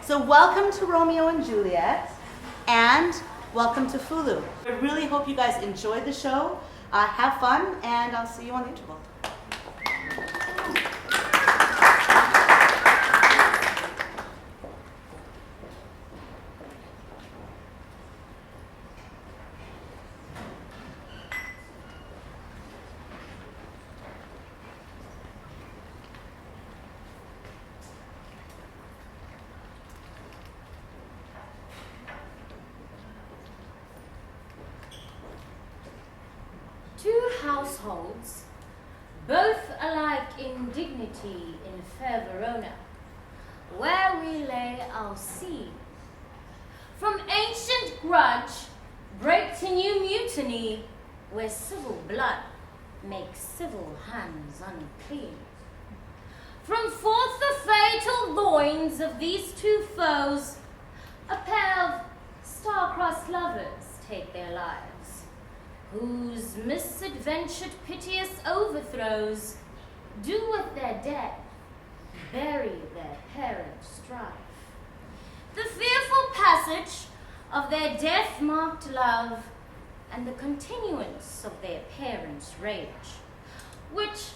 So welcome to Romeo and Juliet, and welcome to Fulu. I really hope you guys enjoyed the show. Have fun, and I'll see you on the interval. Two households, both alike in dignity in fair Verona, where we lay our scene. From ancient grudge break to new mutiny, where civil blood makes civil hands unclean. From forth the fatal loins of these two foes, a pair of star-crossed lovers take their lives, whose misadventured piteous overthrows do with their dead bury their parent strife. The fearful passage of their death-marked love and the continuance of their parents' rage, which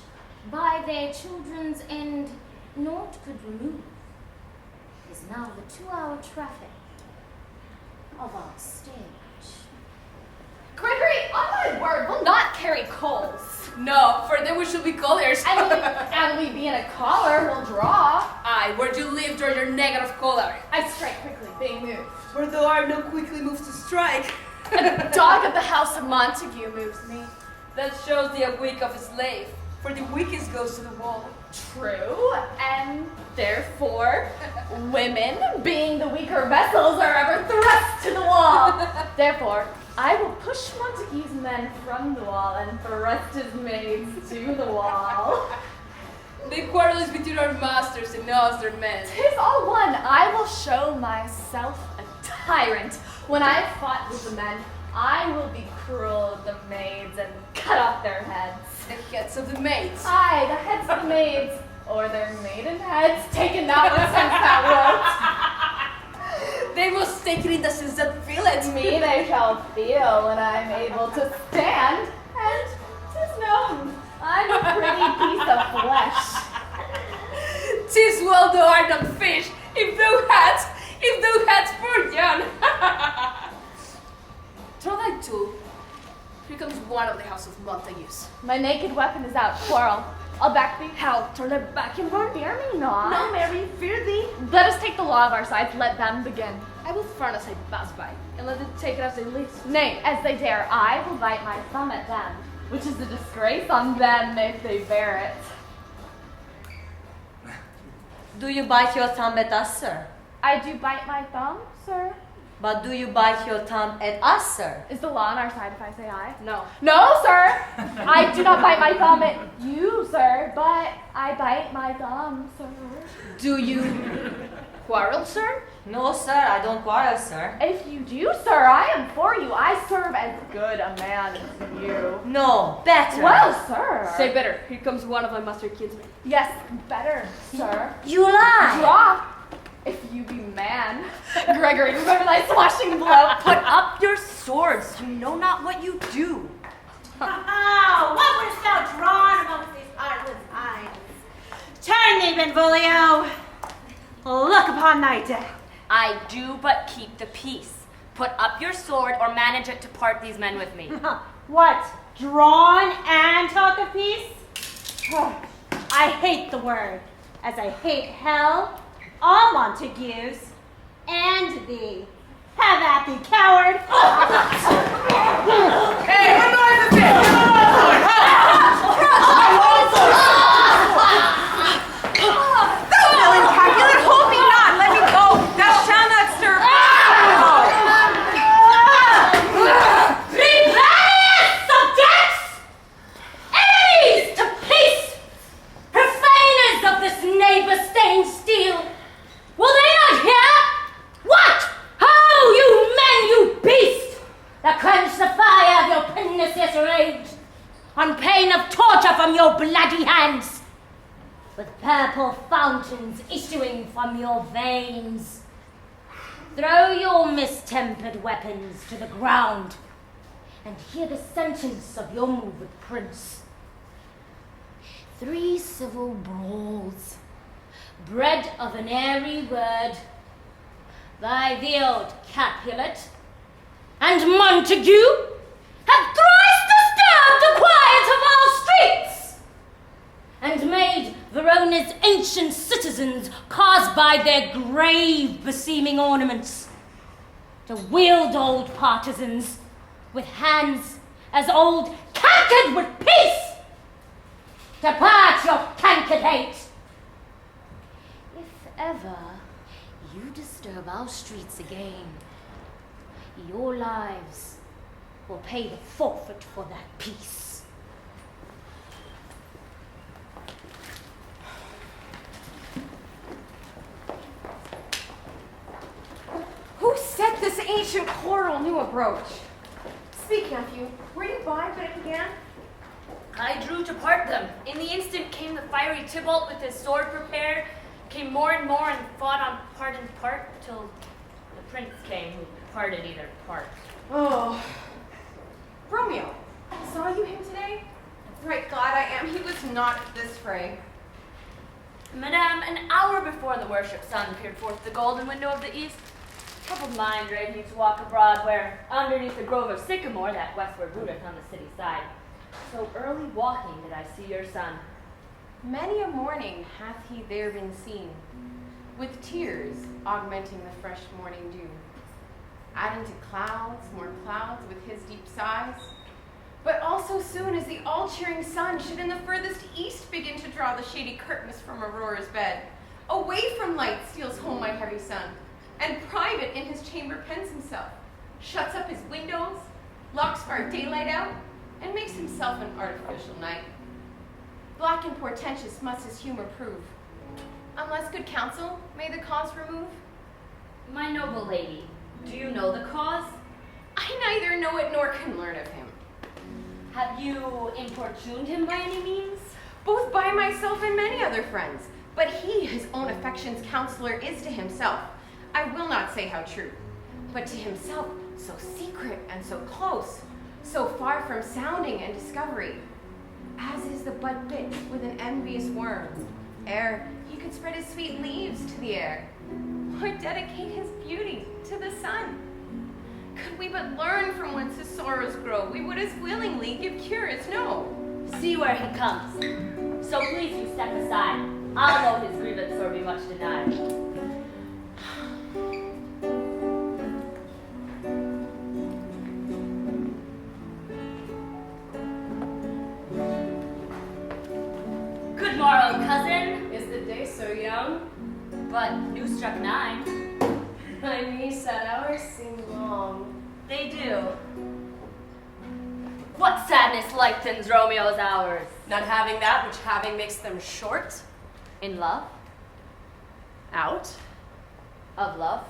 by their children's end naught could remove, is now the 2-hour traffic of our stage. Gregory, on my word, we'll not carry coals. No, for then we should be callers. And we being a caller, we'll draw. Aye, where you live, draw your negative collar. I strike quickly, being moved. Where there are no quickly moves to strike. A dog of the house of Montague moves me. That shows the weak of a slave, for the weakest goes to the wall. True, and therefore, women, being the weaker vessels, are ever thrust to the wall. Therefore, I will push Montague's men from the wall and thrust his maids to the wall. The quarrel is between our masters and us, their men. 'Tis all one. I will show myself a tyrant. When I have fought with the men, I will be cruel with the maids and cut off their heads. The heads of the maids. Aye, the heads of the maids, or their maiden heads, taken not with sense that They must take it in the sense that feel it. wrote. Me they shall feel when I'm able to stand, and 'tis known I'm a pretty piece of flesh. 'Tis well thou art not fish, if thou hadst for young. Throw thy tool. Here comes one of the house of Montagues. My naked weapon is out. Quarrel. I'll back thee. How? Turn it back and run. Fear me not. No, Mary, fear thee. Let us take the law of our sides. Let them begin. I will front as I pass by, and let them take it as they list. Nay, as they dare, I will bite my thumb at them, which is a disgrace on them if they bear it. Do you bite your thumb at us, sir? I do bite my thumb, sir. But do you bite your thumb at us, sir? Is the law on our side if I say I? No. No, sir. I do not bite my thumb at you, sir, but I bite my thumb, sir. Do you quarrel, sir? No, sir, I don't quarrel, sir. If you do, sir, I am for you. I serve as good a man as you. No, better. Well, sir. Say better. Here comes one of my master kinsmen. Yes, better, sir. You lie. Draw, if you be man. Gregory, remember thy swashing blow. Put up your swords. You know not what you do. Oh, what wouldst thou drawn amongst these island times? Turn thee, Benvolio. Look upon thy death. I do but keep the peace. Put up your sword or manage it to part these men with me. What? Drawn and talk of peace? I hate the word, as I hate hell, all Montagues, and thee. Have at thee, coward! Hey, what noise is this? Incalculate, hold me not. Let me go. Thou shalt not stir. Rebellious subjects! Enemies to peace! Profaners of this neighbor-stained steel! Will they not hear? What? Ho, you men, you beast! That quench the fire of your pernicious rage, on pain of torture from your bloody hands, with purple fountains issuing from your veins, Throw your mistempered weapons to the ground and hear the sentence of your moved prince. 3 civil brawls, bred of an airy word, by the old Capulet and Montague have thrice disturbed the quiet of our streets, and made Verona's ancient citizens, caused by their grave beseeming ornaments, to wield old partisans with hands as old cankered with peace, to purge your cankered hate. If ever you disturb our streets again, your lives will pay the forfeit for that peace. Who set this ancient coral new approach? Speak, nephew. Were you by when it began? I drew to part them. In the instant came the fiery Tybalt with his sword prepared, came more and more and fought on part and part, till the prince came who parted either part. Oh. Romeo, saw you him today? Right glad I am. He was not at this fray. Madame, an hour before the worship sun peered forth the golden window of the east, troubled mind drave me to walk abroad, where, underneath the grove of sycamore that westward rooteth on the city side, so early walking did I see your son. Many a morning hath he there been seen, with tears augmenting the fresh morning dew, adding to clouds, more clouds with his deep sighs. But also soon as the all-cheering sun should in the furthest east begin to draw the shady curtains from Aurora's bed, away from light steals home my heavy son, and private in his chamber pens himself, shuts up his windows, locks far daylight out, and makes himself an artificial night. Black and portentous must his humor prove, unless good counsel may the cause remove. My noble lady, do you know the cause? I neither know it nor can learn of him. Have you importuned him by any means? Both by myself and many other friends, but he his own affection's counselor is to himself. I will not say how true, but to himself so secret and so close, so far from sounding and discovery, as is the bud bit with an envious worm, ere he could spread his sweet leaves to the air, or dedicate his beauty to the sun. Could we but learn from whence his sorrows grow, we would as willingly give cure as no. See where he comes. So please you step aside. I'll know his grievance or be much denied. Good morrow, cousin. Is the day so young? But new struck 9. My niece said hours seem long. They do. What sadness lightens Romeo's hours? Not having that which having makes them short. In love? Out. Of love?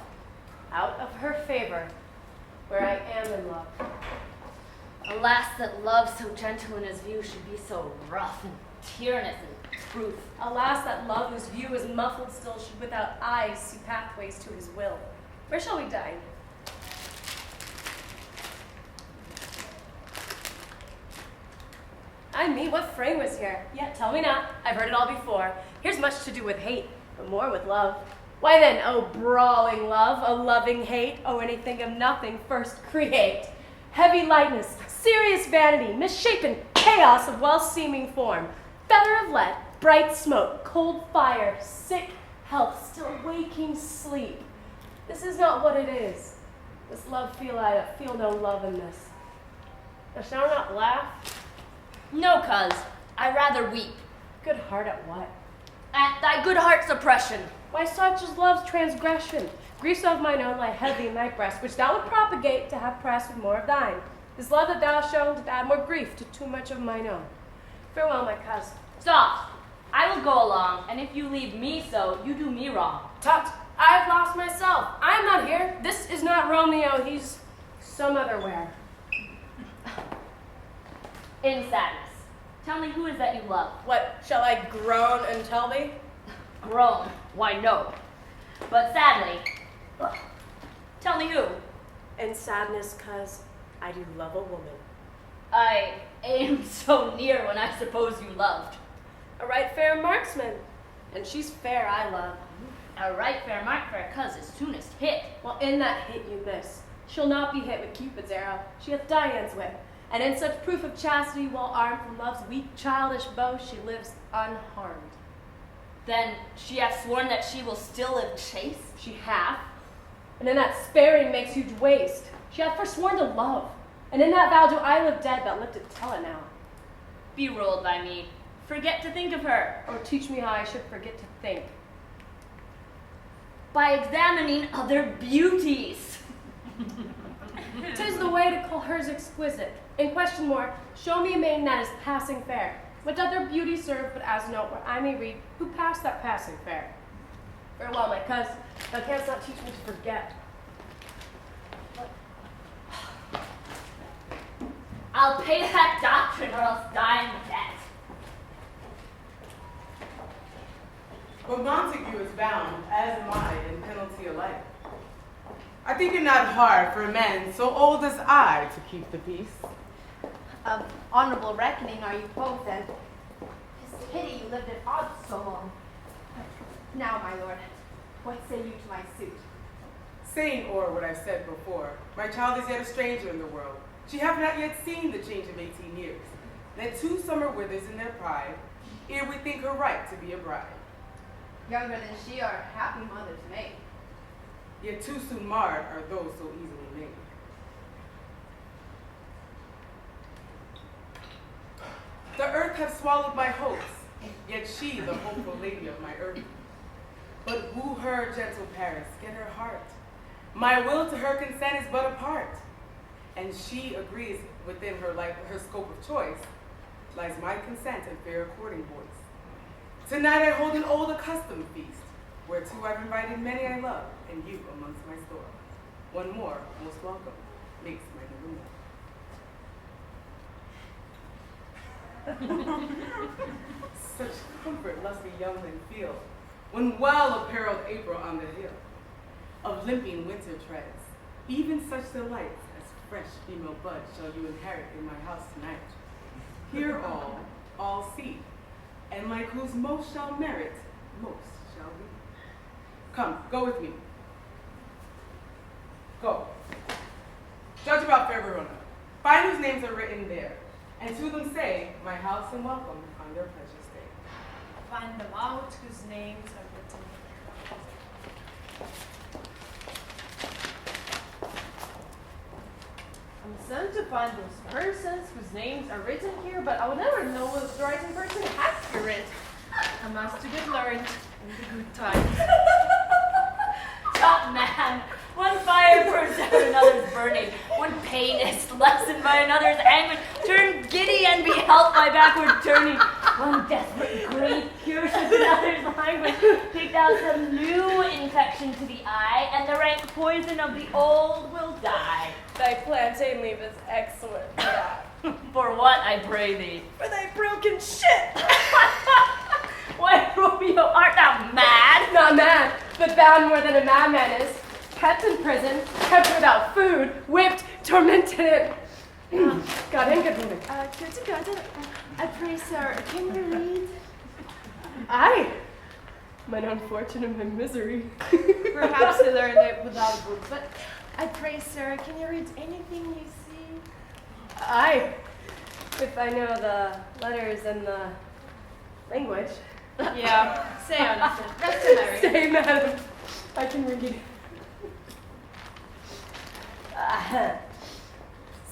Out of her favor, where I am in love. Alas, that love so gentle in his view should be so rough and tyrannous in truth. Alas, that love whose view is muffled still should without eyes see pathways to his will. Where shall we dine? I mean, what frame was here? Yet tell me not, I've heard it all before. Here's much to do with hate, but more with love. Why then, oh brawling love, oh loving hate, oh anything of nothing, first create. Heavy lightness, serious vanity, misshapen chaos of well-seeming form, feather of lead, bright smoke, cold fire, sick health, still waking sleep. This is not what it is. This love feel I that feel no love in this. Now shall I not laugh? No, cuz. I rather weep. Good heart at what? At thy good heart's oppression. Why such is love's transgression? Griefs of mine own lie heavy in thy breast, which thou would propagate to have pressed with more of thine. This love that thou hast shown doth add more grief to too much of mine own. Farewell, my cuz. Stop. I will go along, and if you leave me so, you do me wrong. Tut! I have lost myself. I am not here. This is not Romeo. He's some other where. In sadness. Tell me who is that you love? What, shall I groan and tell thee? Groan. Why, no. But sadly, sadness, 'cause I do love a woman. I aimed so near when I suppose you loved. A right fair marksman, and she's fair I love. A right fair mark for a cousin's soonest hit. Well, in that hit you miss. She'll not be hit with Cupid's arrow. She hath Dian's wit. And in such proof of chastity, well armed from love's weak childish bow, she lives unharmed. Then she hath sworn that she will still live chaste? She hath. And in that sparing makes huge waste. She hath forsworn to love. And in that vow do I live dead that lived to tell it now. Be ruled by me. Forget to think of her. Or teach me how I should forget to think. By examining other beauties. 'Tis the way to call hers exquisite. In question more, show me a maiden that is passing fair. What doth her beauty serve but as note where I may read who passed that passing fair? Farewell, my coz, thou canst not teach me to forget. I'll pay that doctrine or else die in debt. But Montague is bound, as am I, in penalty alike. I think it not hard for men so old as I to keep the peace. Of honorable reckoning are you both, and 'tis pity you lived at odds so long. Now, my lord, what say you to my suit? Saying o'er what I said before, my child is yet a stranger in the world. She hath not yet seen the change of 18 years. Let 2 summer withers in their pride, ere we think her right to be a bride. Younger than she are happy mothers made. Yet too soon marred are those so easily made. The earth hath swallowed my hopes, yet she the hopeful lady of my earth. But woo her, gentle Paris, get her heart. My will to her consent is but a part, and she agrees within her scope of choice, lies my consent and fair according voice. Tonight I hold an old accustomed feast, whereto I've invited many I love, and you amongst my store. One more, most welcome, makes my dilemma. Such comfort lusty young men feel, when well apparelled April on the hill, of limping winter treads, even such delights as fresh female buds shall you inherit in my house tonight. Here all see, and like whose most shall merit, most shall be. Come, go with me. Go. Judge about fair Verona. Find whose names are written there, and to them say, my house and welcome on their precious day. Find them out whose names are written. I'm sent to find those persons whose names are written here, but I will never know if the writing person has spirit. I must to get learned in the good times. Top man, one fire burns out, another's burning. One pain is lessened by another's anguish. Turn giddy and be helped by backward turning. One desperate grief cures another's languish. Pick out some new infection to the eye, and the rank poison of the old will die. Thy plantain leaf is excellent for that. For what, I pray thee? For thy broken shit! Why, Romeo, art thou mad? Not mad, but bound more than a madman is. Kept in prison, kept without food, whipped, tormented. God in good woman. I pray, sir, can you read? I, mine own fortune and my misery. Perhaps I learned it without a book, but I pray, sir, can you read anything you see? I, if I know the letters and the language. Yeah, say honestly. That's hilarious. Say, madam, I can read.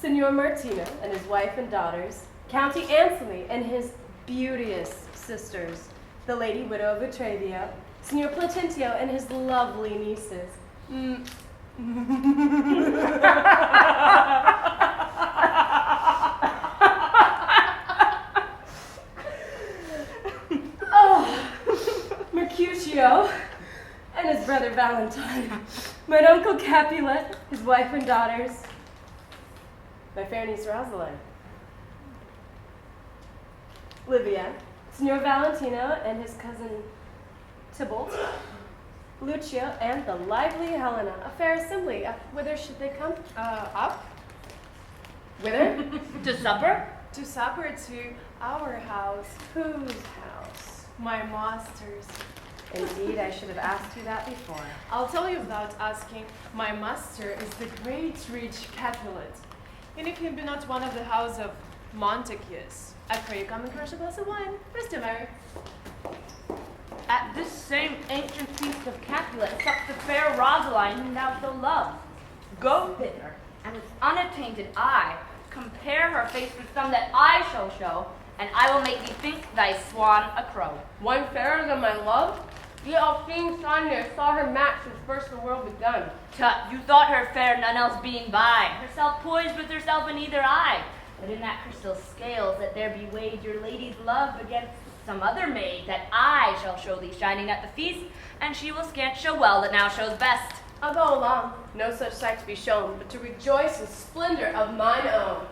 Signor Martino and his wife and daughters, County Ansley and his beauteous sisters, the lady widow of Utrevio, Signor Platentio and his lovely nieces. Mercutio and his brother Valentine, my uncle Capulet, his wife and daughters, my fair niece Rosalind, Livia, Signor Valentino and his cousin Tybalt, Lucio, and the lively Helena. A fair assembly. Whither should they come? Up Whither? To supper? To supper to our house, Whose house? my master's. Indeed, I should have asked you that before. I'll tell you without asking. My master is the great rich Capulet. And if he be not one of the house of Montagues, I pray you come and crush a glass of wine. Rest Mary. At this same ancient feast of Capulet sups the fair Rosaline whom thou so lovest. Go thither, and with unattainted eye compare her face with some that I shall show, and I will make thee think thy swan a crow. One fairer than my love? Ye all-seeing sun ne'er saw her match since first the world begun. Tut, you thought her fair, none else being by, herself poised with herself in either eye. But in that crystal scales that there be weighed your lady's love against some other maid that I shall show thee shining at the feast, and she will scant show well that now shows best. I'll go along, no such sight to be shown, but to rejoice in splendor of mine own.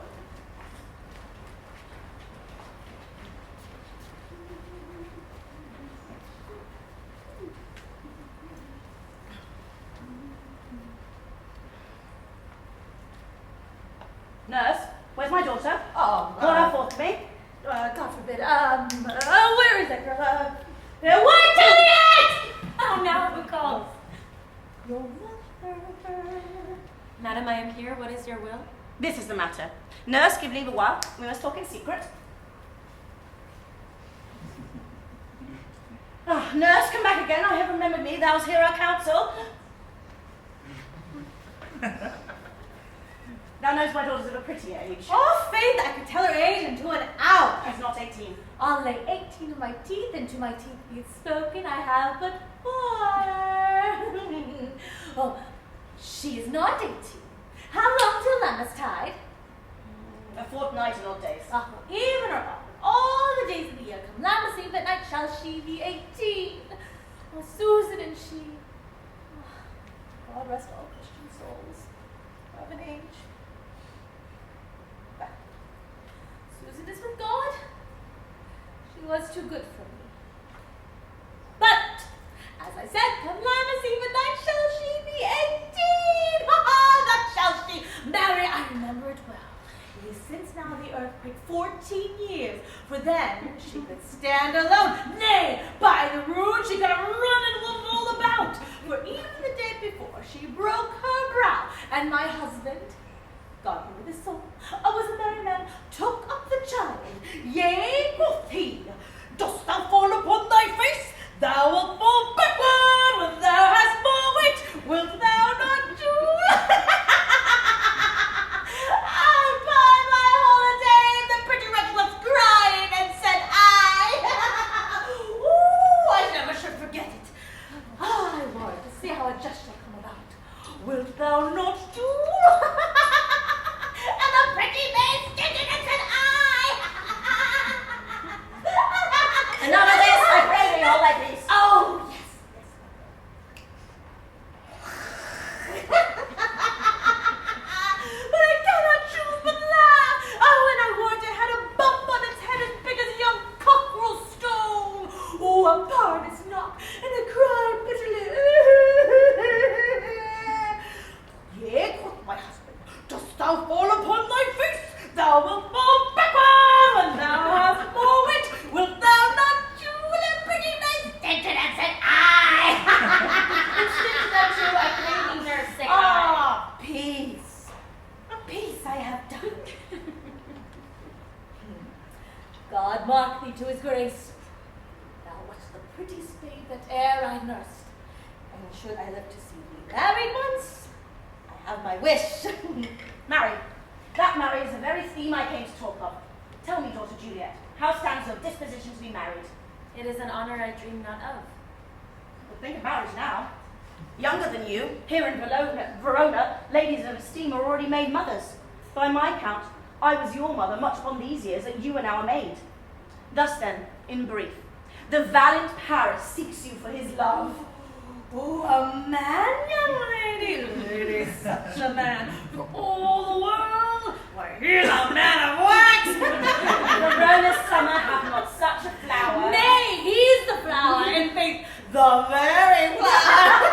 Nurse, where's my daughter? Oh, Call her forth to me. God forbid. Where is that girl? What, Juliet? Oh, now who calls? Your mother. Madam, I am here. What is your will? This is the matter. Nurse, give leave a while. We must talk in secret. Nurse, come back again. I have remembered me. Thou's hear our counsel. Thou knows my daughter's of a pretty age. Oh, faith, I could tell her age into an hour. She's not 18. I'll lay 18 of my teeth into my teeth be it spoken, I have but 4. Oh, she is not 18. How long till Lammastide? A fortnight and odd days. Even or odd, all the days of the year come Lammas Eve at night shall she be 18. Oh, Susan and she. Oh, God rest all Christian souls of an age. But Susan is with God. She was too good for me. But, as I said, come Lammas Eve at night shall she be 18. Ha ha, that shall she. Mary, I remember it well. It is since now the earthquake 14 years, for then she could stand alone. Nay, by the rood she could have run and walked all about. For even the day before she broke her brow, and my husband, God be with his soul, was a merry man, took up the child. Yea, quoth he, dost thou fall upon thy face? Thou wilt fall backward when thou hast more weight. Wilt thou not do? By my holiday, the pretty wretch was crying and said, ooh, I never should forget it. I Lord, to see how a jest shall come about. Wilt thou not do? And the pretty maid stood in and said, Enough of this, I pray thee, all like this. Oh, yes. But I cannot choose but laugh. Oh, and I warrant it had a bump on its head as big as a young cockerel stone. Oh, upon its knock, and it cried bitterly. Yea, quoth my husband, dost thou fall upon thy face? Thou wilt fall backward when thou hast more wit. Wilt thou not chew the pretty maid? Stinted and said, Instead of you, I pray thee, nurse, say I. Ah, peace. Peace I have done. God mark thee to his grace. Thou wast the pretty spade that e'er I nursed. And should I live to see thee married once, I have my wish. Marry. That marry is the very theme I came to talk of. Tell me, daughter Juliet, how stands your disposition to be married? It is an honor I dream not of. But think of marriage now. Younger than you, here in Verona, ladies of esteem are already made mothers. By my count, I was your mother much upon these years that you are now a maid. Thus then, in brief, the valiant Paris seeks you for his love. Oh, a man, young lady, lady, such a man, for all the world, why, he's a man of wax. Verona's summer hath not such a flower. Nay, he's the flower, in faith, the very flower.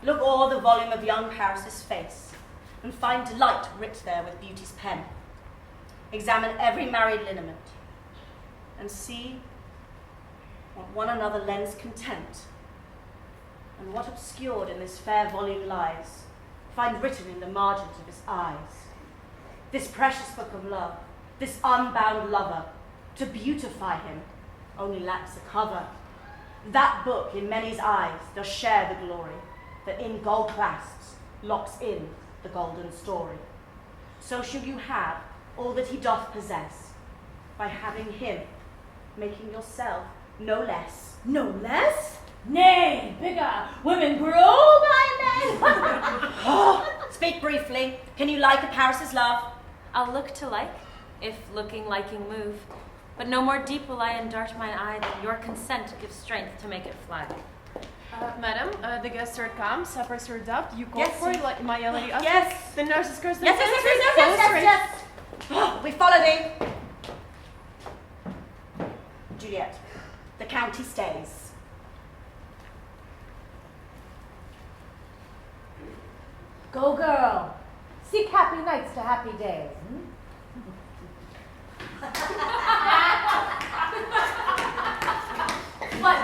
Look o'er the volume of young Paris's face, and find delight writ there with beauty's pen. Examine every married lineament, and see what one another lends content, and what obscured in this fair volume lies, find written in the margins of his eyes. This precious book of love, this unbound lover, to beautify him, only lacks a cover. That book in many's eyes does share the glory, that in gold clasps locks in the golden story. So should you have all that he doth possess, by having him, making yourself no less. No less? Nay, bigger. Women grow by men. Oh, speak briefly. Can you like a Paris's love? I'll look to like, if looking liking move. But no more deep will I endart mine eye than your consent gives strength to make it fly. Madam, the guests are come, supper served up. You call Yes. for it, like my young lady. Yes. The nurses curse them. Yes. We follow thee. Juliet, the county stays. Go, girl. Seek happy nights to happy days. What?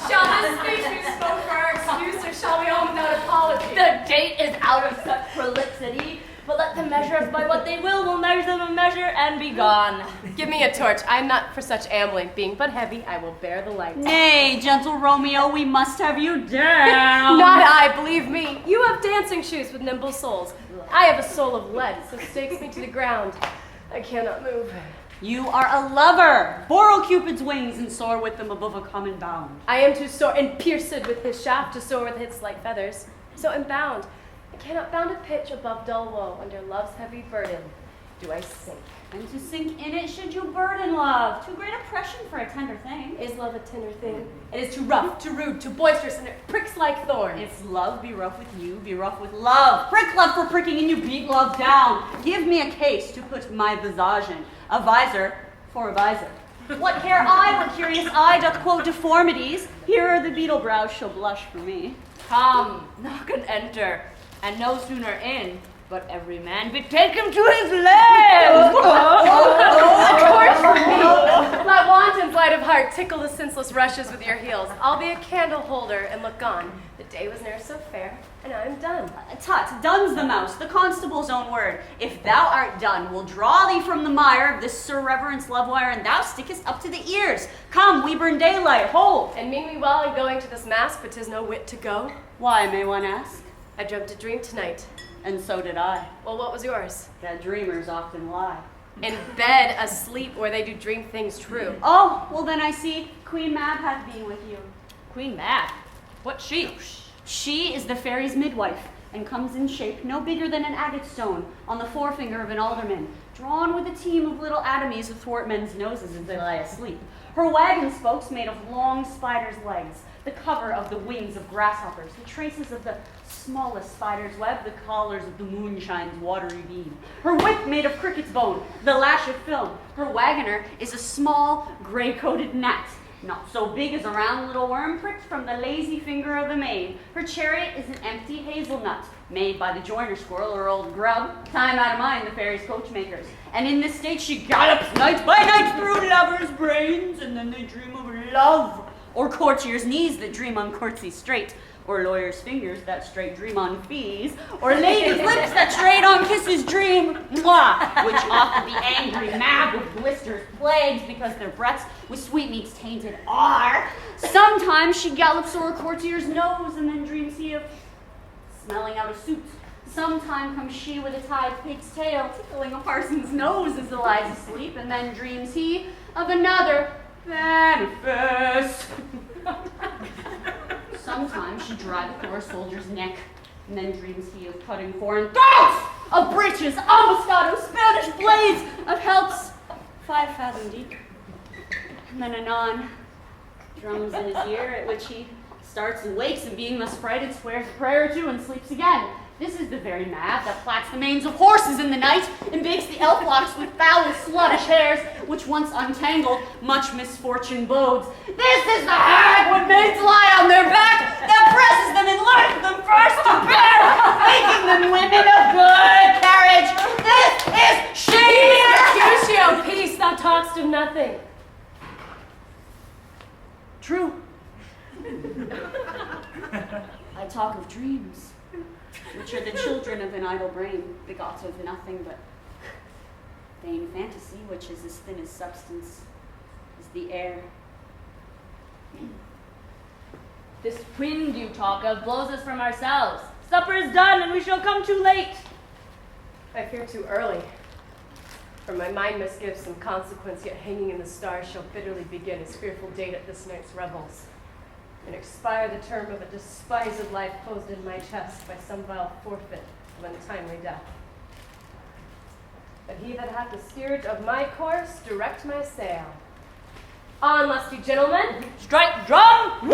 Shall this speech be spoke for our excuse, or shall we all without apology? The date is out of such prolixity, but let them measure us by what they will measure them a measure and be gone. Give me a torch. I am not for such ambling. Being but heavy, I will bear the light. Nay, gentle Romeo, we must have you down. Not I, believe me. You have dancing shoes with nimble soles. I have a soul of lead, so stakes me to the ground. I cannot move. You are a lover. Borrow Cupid's wings and soar with them above a common bound. I am to soar, and pierced with his shaft to soar with his light feathers. So am bound. I cannot bound a pitch above dull woe. Under love's heavy burden do I sink. And to sink in it should you burden love. Too great oppression for a tender thing. Is love a tender thing? It is too rough, too rude, too boisterous, and it pricks like thorns. If love be rough with you, be rough with love. Prick love for pricking and you beat love down. Give me a case to put my visage in. A visor for a visor. What care I, what curious eye doth quote deformities? Here are the beetle brows shall blush for me. Come, knock and enter, and no sooner in, but every man betake him to his land. A torch for me! Let wanton's light of heart tickle the senseless rushes with your heels. I'll be a candle holder and look on. The day was ne'er so fair, and I am done. Tut, done's the mouse, the constable's own word. If thou art done, we'll draw thee from the mire of this Sir Reverence love wire, and thou stickest up to the ears. Come, we burn daylight, hold. And mean me well in going to this mask, but 'tis no wit to go. Why, may one ask? I dreamt a dream tonight. And so did I. Well, what was yours? That dreamers often lie. In bed, asleep, where they do dream things true. Oh, well then I see Queen Mab hath been with you. Queen Mab, what's she? She is the fairy's midwife, and comes in shape no bigger than an agate stone on the forefinger of an alderman, drawn with a team of little atomies athwart men's noses as they lie asleep. Her wagon spokes made of long spider's legs, the cover of the wings of grasshoppers, the traces of the smallest spider's web, the collars of the moonshine's watery beam. Her whip made of cricket's bone, the lash of film. Her wagoner is a small, gray-coated gnat, not so big as a round little worm pricked from the lazy finger of the maid. Her chariot is an empty hazelnut, made by the joiner squirrel or old grub, time out of mind the fairy's coachmakers. And in this state she gallops night by night through lovers' brains, and then they dream of love. Or courtiers' knees that dream on courtesy straight, or lawyers' fingers that straight dream on fees, or ladies' lips that straight on kisses dream, mwah, which oft the angry mab with blisters plagues because their breaths with sweetmeats tainted are. Sometimes she gallops o'er a courtier's nose, and then dreams he of smelling out a suit. Sometime comes she with a tied pig's tail, tickling a parson's nose as he lies asleep, and then dreams he of another manifest. Sometimes she drives for a soldier's neck, and then dreams he of cutting foreign throats, of breeches, ambuscado, Spanish blades, of helps 5 fathom deep. And then anon drums in his ear, at which he starts and wakes, and being thus frighted, swears a prayer or two and sleeps again. This is the very mab that plats the manes of horses in the night, and bakes the elf locks with foul sluttish hairs, which once untangled, much misfortune bodes. This is the hag when maids lie on their back, that presses them and learns them first to which are the children of an idle brain, begot of nothing but vain fantasy, which is as thin as substance, as the air. This wind you talk of blows us from ourselves. Supper is done, and we shall come too late. I fear too early. For my mind must give some consequence, yet hanging in the stars shall bitterly begin its fearful date at this night's revels, and expire the term of a despised life closed in my chest by some vile forfeit of untimely death. But he that hath the spirit of my course, direct my sail. On, lusty gentlemen! Strike drum!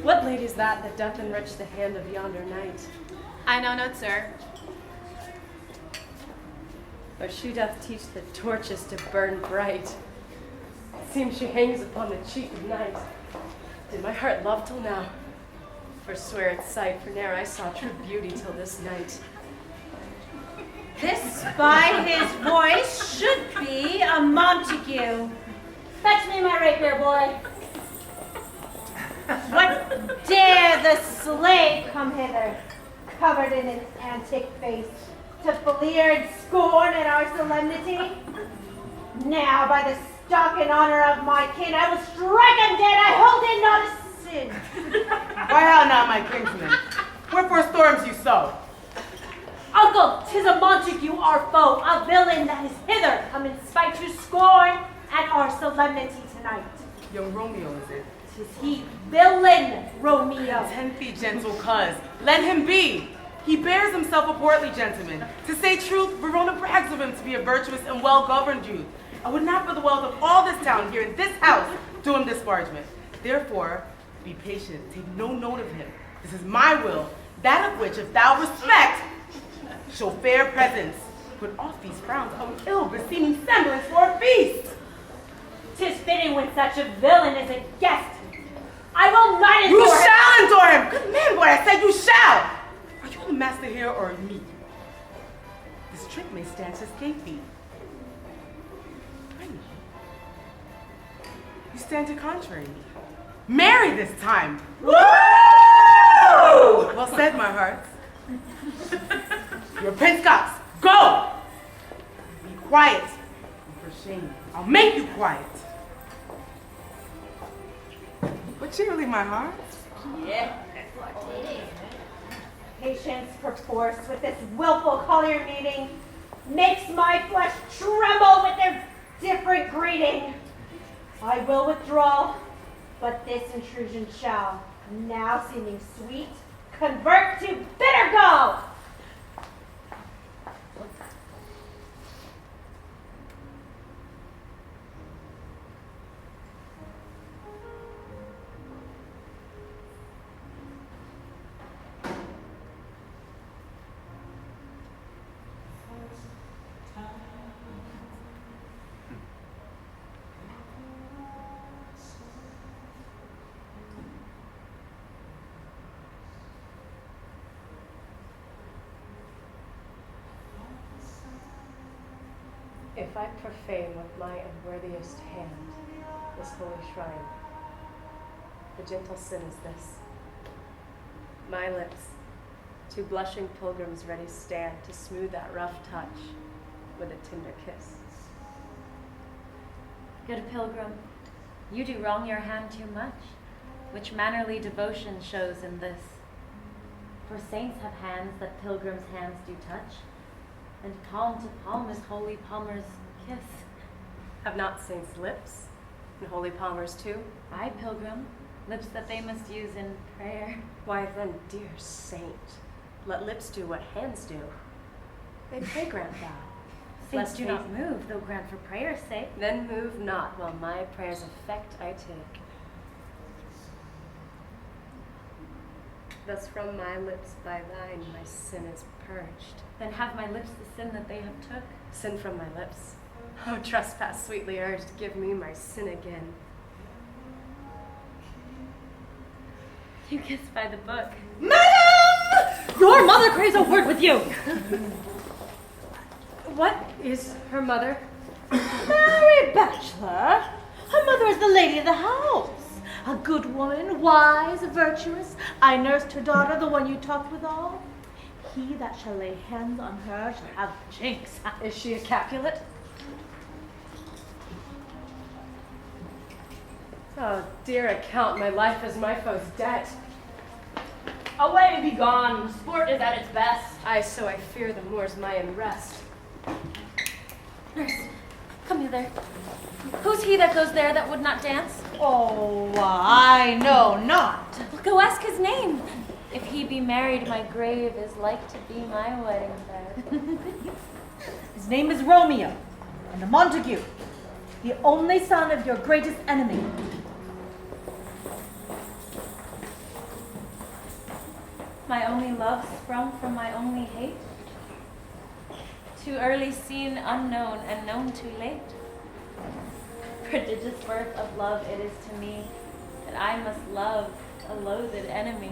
What lady is that doth enrich the hand of yonder knight? I know not, sir. Or she doth teach the torches to burn bright. It seems she hangs upon the cheek of night. Did my heart love till now? Forswear its sight, for ne'er I saw true beauty till this night. This, by his voice, should be a Montague. Fetch me my rapier, boy. What dare the slave come hither, covered in its antic face, to fleer and scorn at our solemnity? Now, by the stock and honor of my kin, I will strike him dead. I hold it not a sin. Why how not, my kinsman? Wherefore storms you so? Uncle, 'tis a Montague, our foe, a villain that is hither come in spite to scorn at our solemnity tonight. Young Romeo, is it? 'Tis he, villain Romeo. 10 feet, gentle cuz. Let him be. He bears himself a portly gentleman. To say truth, Verona brags of him to be a virtuous and well-governed youth. I would not for the wealth of all this town here in this house do him disparagement. Therefore, be patient, take no note of him. This is my will, that of which if thou respect, show fair presence. Put off these frowns of ill-beseeming semblance for a feast. 'Tis fitting when such a villain is a guest. I will not endure You him. shall endure him! Good man, boy, I said you shall! Are you the master here or me? This trick may stand to escape thee. I know. You stand to contrary me. Marry this time! Woo! Well said, my heart. You're Prince Cox. Go! Be quiet. And for shame, I'll make you quiet. But cheerily, my heart. Yeah. Patience perforce with this willful collier meeting makes my flesh tremble with their different greeting. I will withdraw, but this intrusion shall, now seeming sweet, convert to bitter gall. If I profane with my unworthiest hand this holy shrine, the gentle sin is this. My lips, two blushing pilgrims ready stand to smooth that rough touch with a tender kiss. Good pilgrim, you do wrong your hand too much. which mannerly devotion shows in this. For saints have hands that pilgrims' hands do touch, and palm to palm is holy palmer's kiss. Have not saints lips, and holy palmers too? Aye, pilgrim, lips that they must use in prayer. Why then, dear saint, let lips do what hands do. They pray grant thou. Saints Lest do faith not move, though grant for prayer's sake. Then move not, while my prayer's effect I take. Thus from my lips by thine my sin is purged. Then have my lips the sin that they have took. Sin from my lips. Oh, trespass sweetly urged, give me my sin again. You kissed by the book. Madam! Your mother craves a word with you. What is her mother? Mary Bachelor. Her mother is the lady of the house. A good woman, wise, virtuous. I nursed her daughter, the one you talked withal. He that shall lay hands on her shall have jinx. Is she a Capulet? Oh, dear account, my life is my foe's debt. Away, be gone. Sport is at its best. Aye, so I fear the moor's my unrest. Nurse, come hither. Who's he that goes there that would not dance? Oh, I know not. Well, go ask his name. If he be married, my grave is like to be my wedding bed. His name is Romeo, and a Montague, the only son of your greatest enemy. My only love sprung from my only hate. Too early seen, unknown, and known too late. Prodigious birth of love it is to me, that I must love a loathed enemy.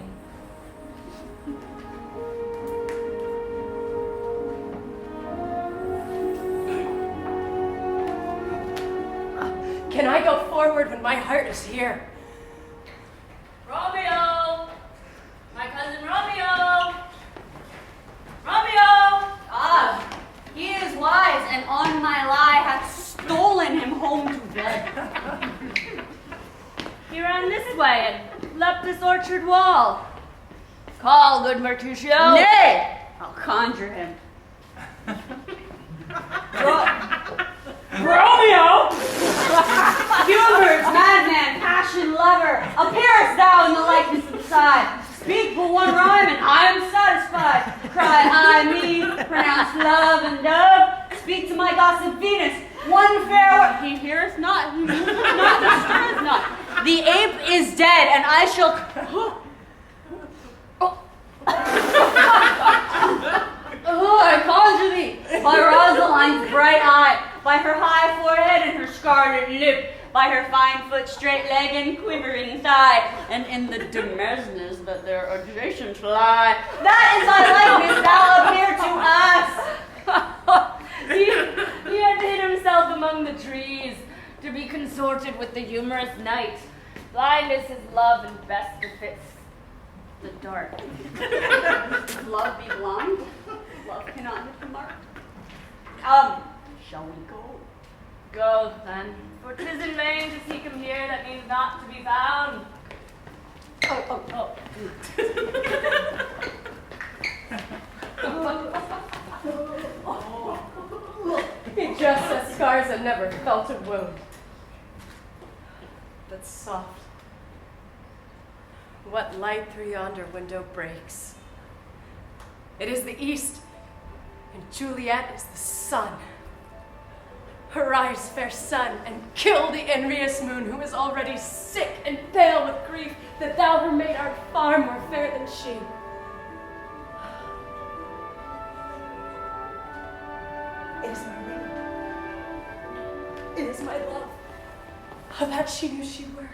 Can I go forward when my heart is here? Romeo! My cousin Romeo! Romeo! Ah, he is wise, and on my lie hath stolen him home to bed. He ran this way and leapt this orchard wall. Call, good Mercutio. Nay, I'll conjure him. Romeo! Humors, madman, passion, lover, appearest thou in the likeness of the side. Speak but one rhyme, and I am satisfied. Cry I me, pronounce love and dove. Speak to my gossip Venus, one fair word. He heareth not, he moveth not, he stirreth not. The ape is dead, and I shall. Oh, I conjure thee, by Rosaline's bright eye, by her high forehead and her scarlet lip, by her fine foot, straight leg, and quivering thigh, and in the demesnes that their adjacent lie. That is thy likeness thou appear to us. He had hid himself among the trees to be consorted with the humorous night. Blind is his love and best befits the dark. Does love be blind? Love cannot hit the mark. Shall we go? Go, then, for 'tis in vain to seek him here that means not to be found. He just has scars and never felt a wound. But soft. What light through yonder window breaks? It is the east, and Juliet is the sun. Arise, fair sun, and kill the envious moon, who is already sick and pale with grief that thou, her maid, art far more fair than she. It is my ring. It is my love. How that she knew she were.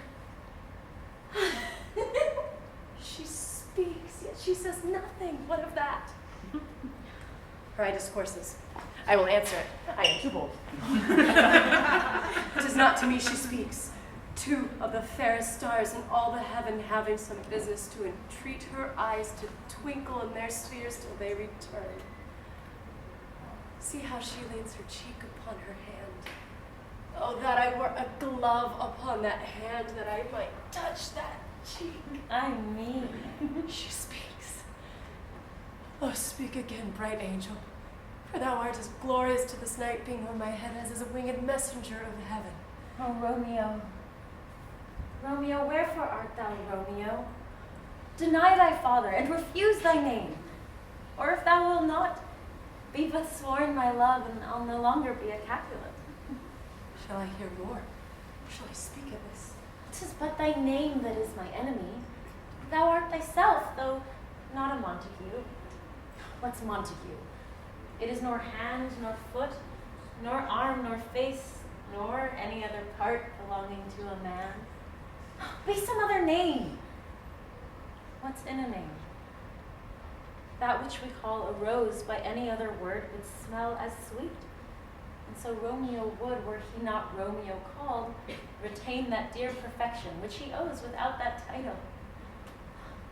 She speaks, yet she says nothing. What of that? Her eye discourses. I will answer it. I am too bold. 'Tis not to me she speaks. Two of the fairest stars in all the heaven having some business to entreat her eyes to twinkle in their spheres till they return. See how she leans her cheek upon her hand. Oh, that I were a glove upon that hand, that I might touch that cheek. I mean. She speaks. Oh, speak again, bright angel, for thou art as glorious to this night being on my head as is a winged messenger of heaven. Oh, Romeo. Romeo, wherefore art thou, Romeo? Deny thy father, and refuse thy name. Or if thou wilt not, be but sworn my love, and I'll no longer be a Capulet. Shall I hear more? Shall I speak of this? 'Tis but thy name that is my enemy. Thou art thyself, though not a Montague. What's Montague? It is nor hand, nor foot, nor arm, nor face, nor any other part belonging to a man. Be some other name. What's in a name? That which we call a rose by any other word would smell as sweet. And so Romeo would, were he not Romeo called, retain that dear perfection which he owes without that title.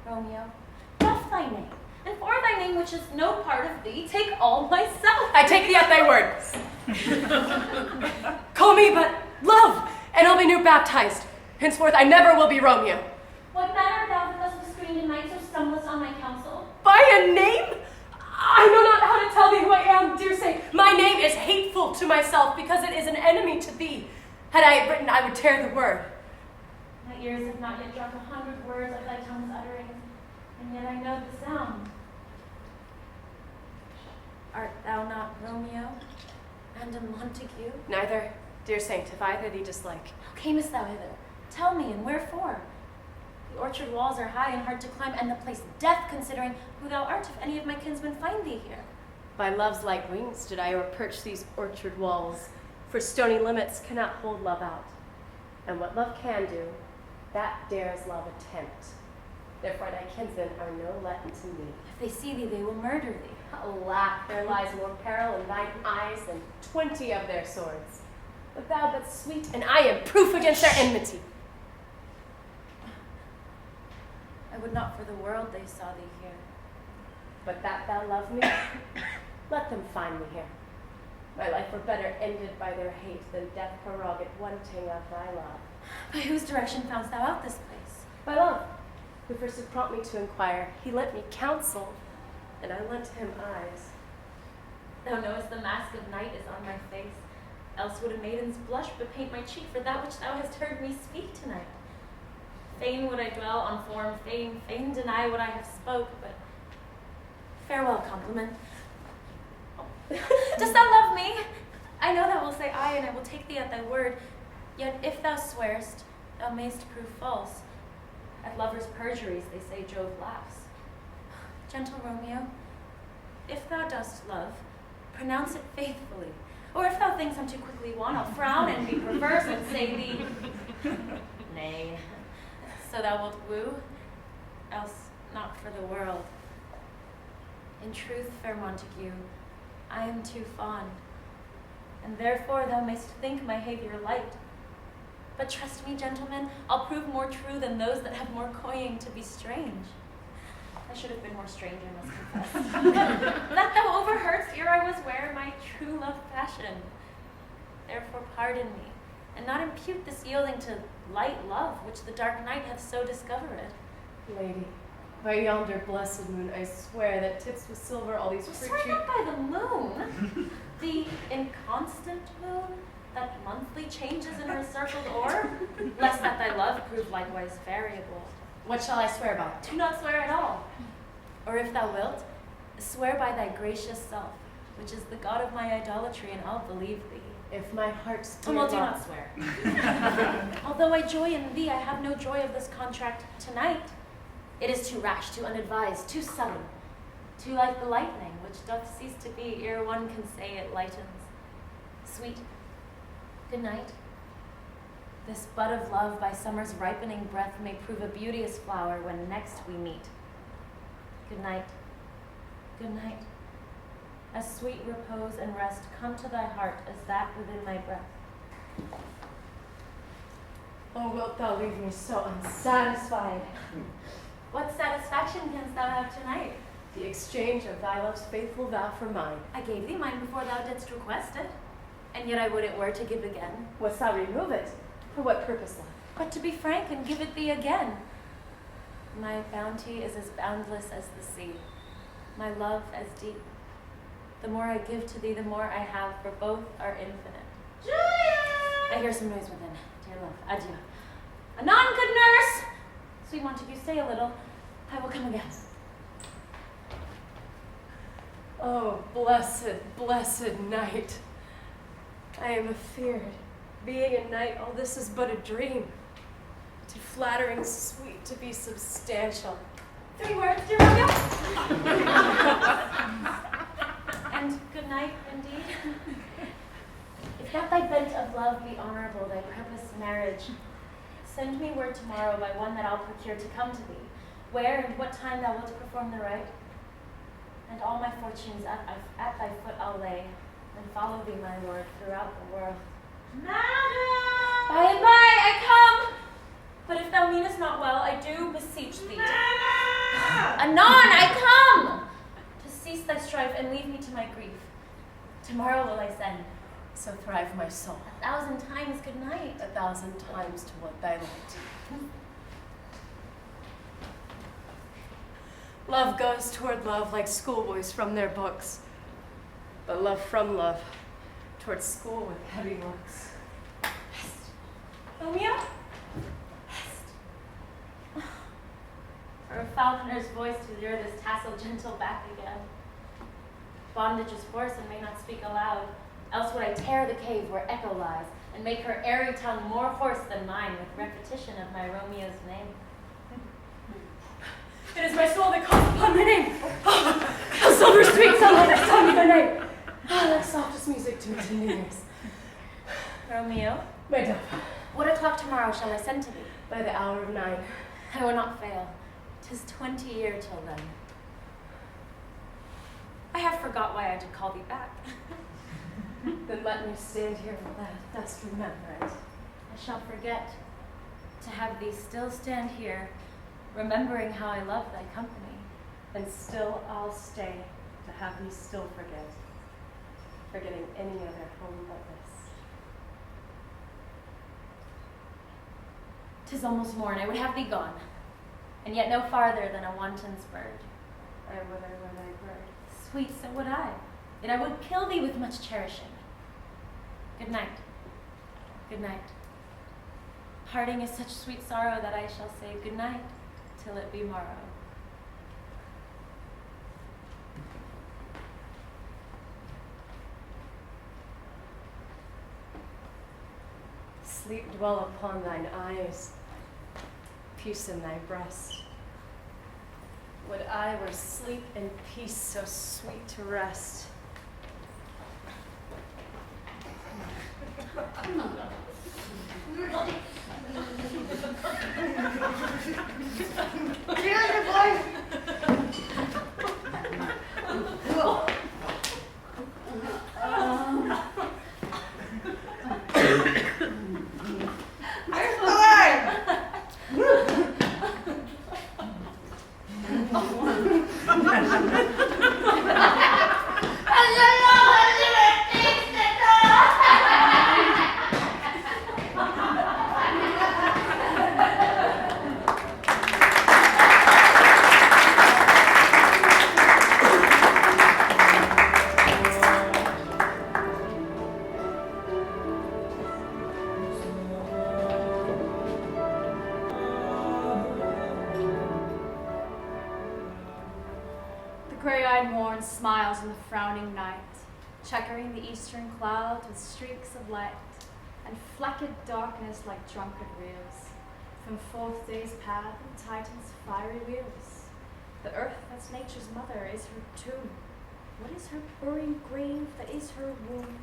Romeo, doff thy name, and for thy name which is no part of thee, take all myself. I take thee at thy word. Call me but love, and I'll be new baptized. Henceforth I never will be Romeo. What man art thou that thus screened in night so stumblest on my counsel? By a name? I know not how to tell thee who I am, dear saint. My name is hateful to myself because it is an enemy to thee. Had I it written, I would tear the word. My ears have not yet drunk 100 words of thy tongue's uttering, and yet I know the sound. Art thou not Romeo, and a Montague? Neither, dear saint, if either thee dislike. How camest thou hither? Tell me, and wherefore? The orchard walls are high and hard to climb, and the place death, considering who thou art, if any of my kinsmen find thee here. By love's light wings did I o'erperch these orchard walls, for stony limits cannot hold love out. And what love can do, that dares love attempt. Therefore thy kinsmen are no let to me. If they see thee, they will murder thee. Alack, there lies more peril in thine eyes than 20 of their swords. But thou but sweet, and I am proof against their enmity. I would not for the world they saw thee here. But that thou love me, let them find me here. My life were better ended by their hate than death prorogate wanting of thy love. By whose direction foundst thou out this place? By love, who first did prompt me to inquire. He lent me counsel, and I lent him eyes. Thou knowest the mask of night is on my face, else would a maiden's blush bepaint my cheek for that which thou hast heard me speak tonight. Fain would I dwell on form, fain deny what I have spoke, but farewell, compliment. Dost thou love me? I know thou wilt say aye, and I will take thee at thy word. Yet if thou swearest, thou mayst prove false. At lovers' perjuries they say Jove laughs. Gentle Romeo, if thou dost love, pronounce it faithfully. Or if thou thinks I'm too quickly won, I'll frown and be perverse and say thee, nay. So thou wilt woo, else not for the world. In truth, fair Montague, I am too fond, and therefore thou mayst think my havior light. But trust me, gentlemen, I'll prove more true than those that have more coying to be strange. I should have been more strange, I must confess. That thou overheardst ere I was ware my true love passion. Therefore pardon me, and not impute this yielding to light love, which the dark night hath so discovered. Lady, by yonder blessed moon, I swear that tips with silver all these fruit Swear not by the moon, the inconstant moon that monthly changes in her circled orb, lest that thy love prove likewise variable. What shall I swear by? Do not swear at all. Or if thou wilt, swear by thy gracious self, which is the god of my idolatry, and I'll believe thee. If my heart's dear Well, do love- not swear. Although I joy in thee, I have no joy of this contract tonight. It is too rash, too unadvised, too sudden, too like the lightning, which doth cease to be ere one can say it lightens. Sweet, good night. This bud of love by summer's ripening breath may prove a beauteous flower when next we meet. Good night, good night. As sweet repose and rest come to thy heart as that within my breath. Oh, wilt thou leave me so unsatisfied? What satisfaction canst thou have tonight? The exchange of thy love's faithful vow for mine. I gave thee mine before thou didst request it, and yet I would it were to give again. Wouldst thou remove it? For what purpose, love? But to be frank and give it thee again. My bounty is as boundless as the sea, my love as deep. The more I give to thee, the more I have, for both are infinite. Juliet! I hear some noise within. Dear love, adieu. Anon, good nurse! Sweet Montague, stay a little. I will come again. Oh, blessed, blessed night. I am afeard. Being a knight, all this is but a dream. Too flattering sweet to be substantial. 3 words, dear Romeo. And good night, indeed. If that thy bent of love be honorable, thy purpose marriage, send me word tomorrow by one that I'll procure to come to thee, where and what time thou wilt perform the rite, and all my fortunes at thy foot I'll lay, and follow thee, my lord, throughout the world. Madam! By and by I come! But if thou meanest not well, I do beseech thee. Anon, I come! To cease thy strife and leave me to my grief. Tomorrow will I send. So thrive my soul. 1,000 times good night. 1,000 times to what thy light. Love goes toward love like schoolboys from their books, but love from love towards school with heavy looks. Romeo? For a falconer's voice to lure this tassel gentle back again. Bondage is force and may not speak aloud, else would I tear the cave where echo lies, and make her airy tongue more hoarse than mine with repetition of my Romeo's name. It is my soul that calls upon my name. Oh, how silver sweet sunlight has taught me thy name. Oh, like softest music to its ears. Romeo, My dove, what o'clock tomorrow shall I send to thee? by the hour of 9. I will not fail. 'Tis 20 year till then. I have forgot why I did call thee back. Then let me stand here while thou dost remember it. I shall forget to have thee still stand here, remembering how I love thy company. And still I'll stay to have thee still forget, forgetting any other home but this. 'Tis almost morn, I would have thee gone, and yet no farther than a wanton's bird. I would I were thy bird. Sweet, so would I, and I would kill thee with much cherishing. Good night. Good night. Parting is such sweet sorrow that I shall say good night till it be morrow. Sleep dwell upon thine eyes, peace in thy breast. Would I were sleep and peace so sweet to rest. Gray-eyed morn smiles in the frowning night, checkering the eastern clouds with streaks of light, and flecked darkness like drunken reels from fourth day's path and Titan's fiery wheels. The earth that's nature's mother is her tomb. What is her burying grave that is her womb?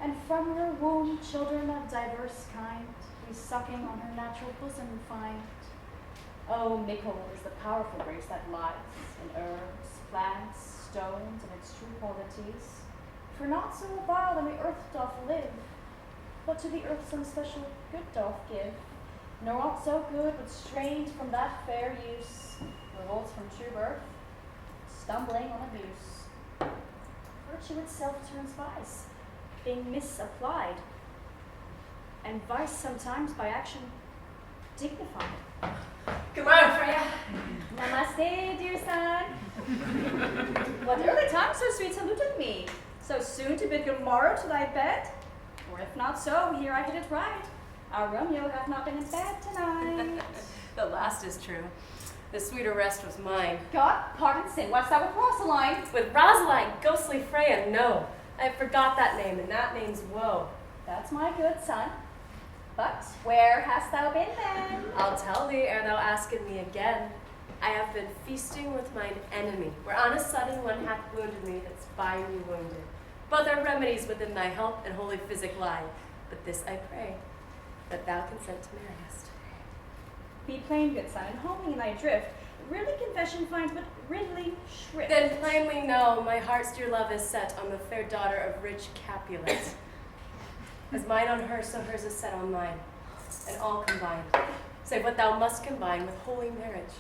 And from her womb children of diverse kind we sucking on her natural bosom find. Oh, mickle is the powerful grace that lies in herbs, plants, stones, and its true qualities. For not so vile than the earth doth live, but to the earth some special good doth give. Nor aught so good, but strained from that fair use, revolts from true birth, stumbling on abuse. Virtue itself turns vice, being misapplied, and vice sometimes by action dignified. Come on, Freya. What early time so sweet saluted me? So soon to bid good morrow to thy bed? Or if not so, here I hit it right. Our Romeo hath not been in bed tonight. The last is true. The sweeter rest was mine. God, pardon sin, what's that with Rosaline? With Rosaline, ghostly Freya, no. I forgot that name, and that name's woe. That's my good son. But where hast thou been then? I'll tell thee ere thou askest me again. I have been feasting with mine enemy, where on a sudden one hath wounded me that's by me wounded. Both are remedies within thy help and holy physic lie. But this I pray, that thou consent to marry us today. Be plain, good son, and hold me in thy drift. Really confession finds but ridley shrift. Then plainly know my heart's dear love is set on the fair daughter of rich Capulet. As mine on her, so hers is set on mine, and all combined, save what thou must combine with holy marriage.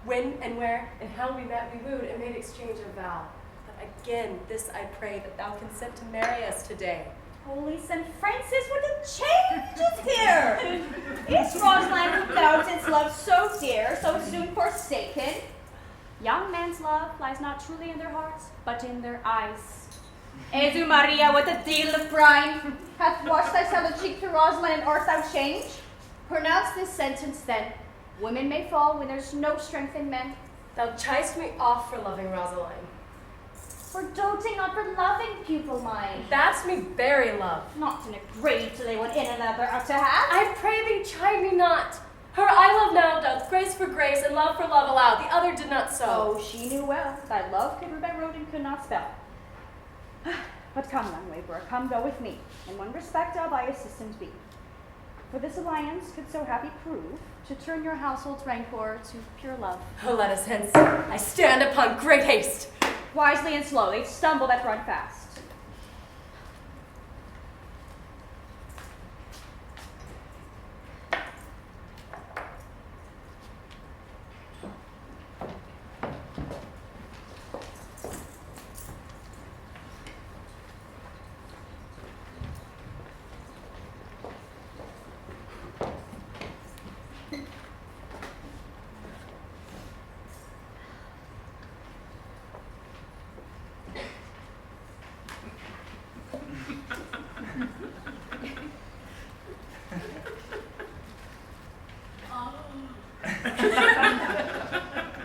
When and where and how we met, we wooed and made exchange of vow. But again, this I pray, that thou consent to marry us today. Holy St. Francis, what a change is here! Is Rosaline without its love so dear, so soon forsaken? Young men's love lies not truly in their hearts, but in their eyes. Jesu Maria, what a deal of brine! Hath washed thy sallow cheek to Rosaline, and art thou change? Pronounce this sentence then. Women may fall when there's no strength in men. Thou chidest me off for loving Rosaline. For doting, not for loving, pupil mine. That's me very love. Not in a grade till they one in another are to have. I pray thee, chide me not. Her I love now doth grace for grace and love for love allow. The other did not so. Oh, she knew well. Thy love could by road and could not spell. But come, young laborer, come go with me. In one respect I'll thy assistant be. For this alliance could so happy prove to turn your household's rancor to pure love. Oh, let us hence. I stand upon great haste. Wisely and slowly, stumble that run fast.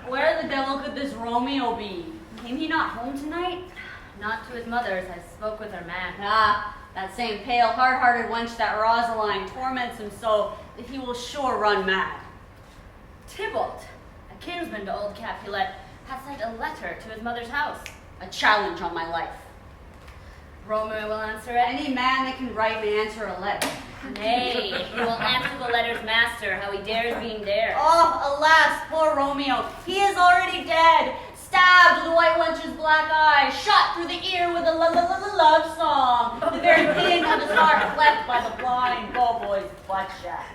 Where the devil could this Romeo be? Came he not home tonight? Not to his mother's. I spoke with her man. Ah, that same pale, hard-hearted wench that Rosaline torments him so that he will sure run mad. Tybalt, a kinsman to old Capulet, hath sent a letter to his mother's house. A challenge on my life. Romeo will answer it. Any man that can write may answer a letter. Nay, he will answer the letter's master, how he dares being dare. Oh, alas, poor Romeo, he is already dead, stabbed with the white wench's black eye, shot through the ear with a love song, the very pin of his heart cleft by the blind ballboy's butt shaft.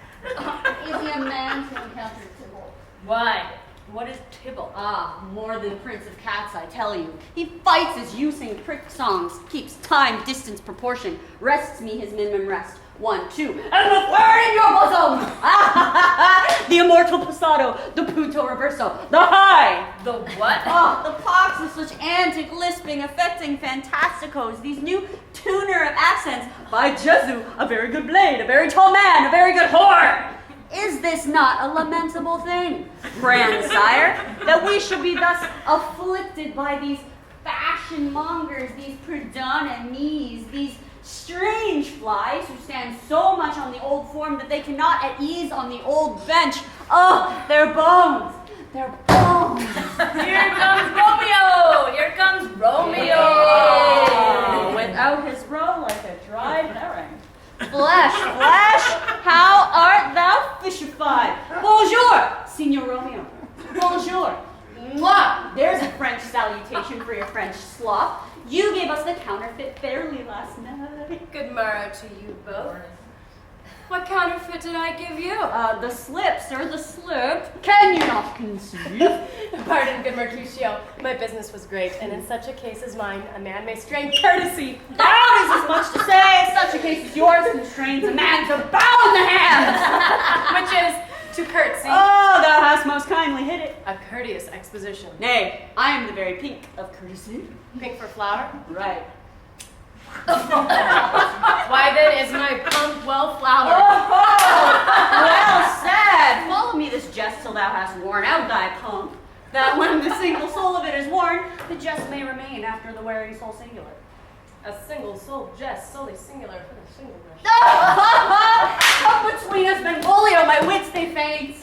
Is he a man to encounter Tybalt? Why? What is Tybalt? Ah, more than Prince of Cats, I tell you. He fights as you sing prick songs, keeps time, distance, proportion, rests me his minimum rest. 1, 2, and the third in your bosom! The immortal passato, the punto reverso, the high! The what? Oh, the pox of such antic, lisping, affecting fantasticos, these new tuner of accents. By Jesu, a very good blade, a very tall man, a very good whore! Is this not a lamentable thing, grandsire, that we should be thus afflicted by these fashion mongers, these predominates, these strange flies who stand so much on the old form that they cannot at ease on the old bench? Oh, their bones! Their bones! Here comes Romeo! Here comes Romeo! Oh, without his roe like a dried herring. Flesh, how art thou fishified? Bonjour, Signor Romeo. Bonjour. Mwah! There's a French salutation for your French slop. You gave us the counterfeit fairly last night. Good morrow to you both. What counterfeit did I give you? The slip, sir, the slip. Can you not conceive? Pardon, good Mercutio. My business was great, and in such a case as mine, a man may strain courtesy. That is as much to say, such a case as yours constrains a man to bow in the hands. Which is to curtsy. Oh, thou hast most kindly hit it. A courteous exposition. Nay, I am the very pink of courtesy. Pink for flower? Right. Why then is my pump well flowered? Oh, well said. Follow me this jest till thou hast worn out thy pump, that when the single soul of it is worn, the jest may remain after the wearing soul singular. A single soul jest, solely singular for the singular. Up between us, Benvolio, my wits they faint.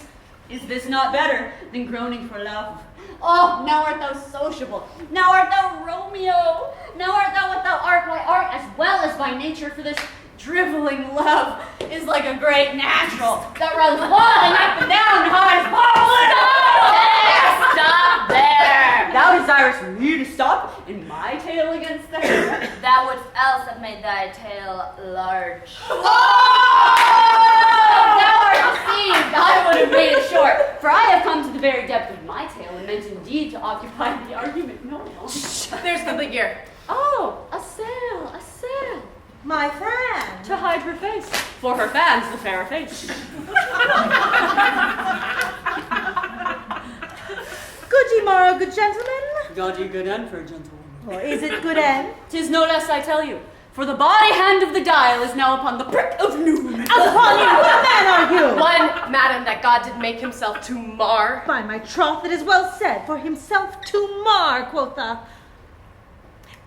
Is this not better than groaning for love? Oh, now art thou sociable. Now art thou Romeo. Now art thou what thou art by art as well as by nature, for this driveling love is like a great natural that runs wild and up and down and hides Stop there! Thou desirest me to stop in my tale against the hair? Thou wouldst else have made thy tail large. Thou art deceived. I would have made it short, for I have come to the very depth of my tale and meant indeed to occupy the argument. No. There's the big ear. Oh, a sail, a sail. My fan. To hide her face. For her fan's the fairer face. Good ye morrow, good gentlemen. God ye good end for a gentlewoman. Or is it good end? 'Tis no less, I tell you, for the body hand of the dial is now upon the prick of noon. Upon you, what man are you? One, madam, that God did make himself to mar. By my troth, it is well said, for himself to mar, quotha.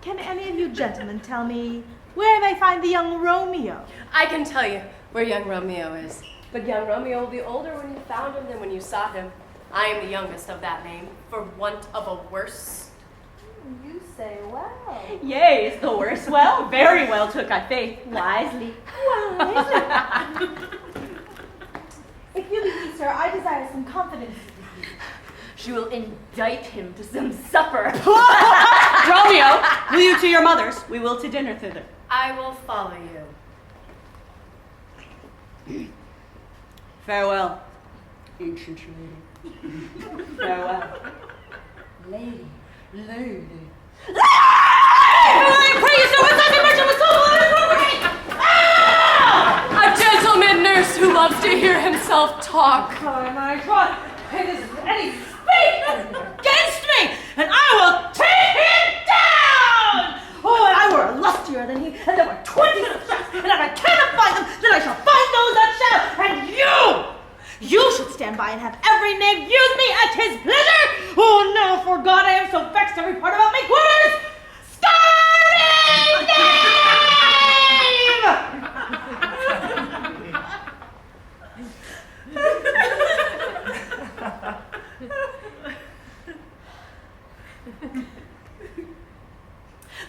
Can any of you gentlemen tell me where I may find the young Romeo? I can tell you where young Romeo is. But young Romeo will be older when you found him than when you sought him. I am the youngest of that name, for want of a worse. You say well. Yea, is the worse well? Very well took I faith. Wisely. Wisely. If you be, sir, I desire some confidence. She will indict him to some supper. Romeo, will you to your mother's? We will to dinner thither. I will follow you. Farewell, ancient lady. Farewell. Lady. I pray you, sir, with such a merchant with so A gentleman nurse who loves to hear himself talk. By my troth, it is any speak against me, and I will take him down! Oh, and I were lustier than he, and there were 20 such, and if I cannot find them, then I shall find those that shall, and you should stand by and have every knave use me at his pleasure! Oh, no, for God, I am so vexed every part about my quarters! Starving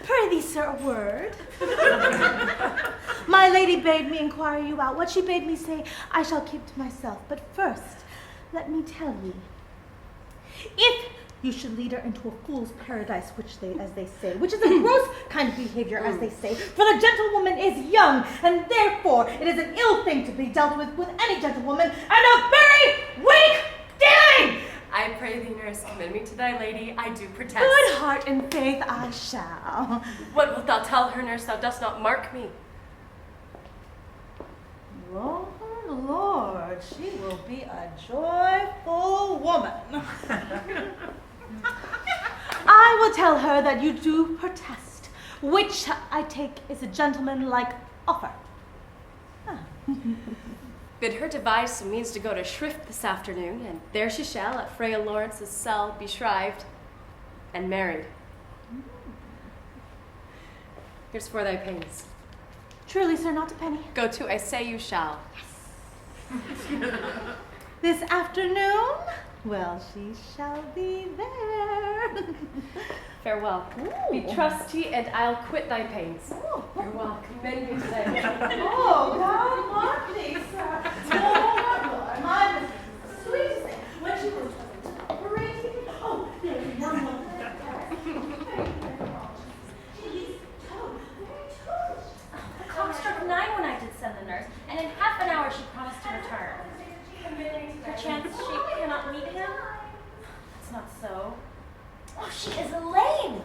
Prithee, sir, a word. My lady bade me inquire you out. What she bade me say, I shall keep to myself. But first, let me tell ye, if you should lead her into a fool's paradise, which as they say, which is a gross kind of behavior, as they say, for the gentlewoman is young, and therefore it is an ill thing to be dealt with any gentlewoman, and a very weak dealing. I pray thee, nurse, commend me to thy lady. I do protest. Good heart and faith I shall. What wilt thou tell her, nurse? Thou dost not mark me. Lord, she will be a joyful woman. I will tell her that you do protest, which I take is a gentleman-like offer. Bid her devise some means to go to Shrift this afternoon, and there she shall, at Freya Lawrence's cell, be shrived and married. Here's for thy pains. Truly, sir, not a penny. Go to, I say you shall. This afternoon? Well, she shall be there. Farewell. Ooh. Be trusty, and I'll quit thy pains. Farewell. Commend me today. Oh, God, mark thee, sir. Oh, Lord, my mistress is the sweetest thing. When she was operating, oh, there's a young woman there. She's very toad. The clock struck 9 when I did send the nurse, and in half an hour she promised to return. Perchance she cannot meet him? That's not so. Oh, she is lame!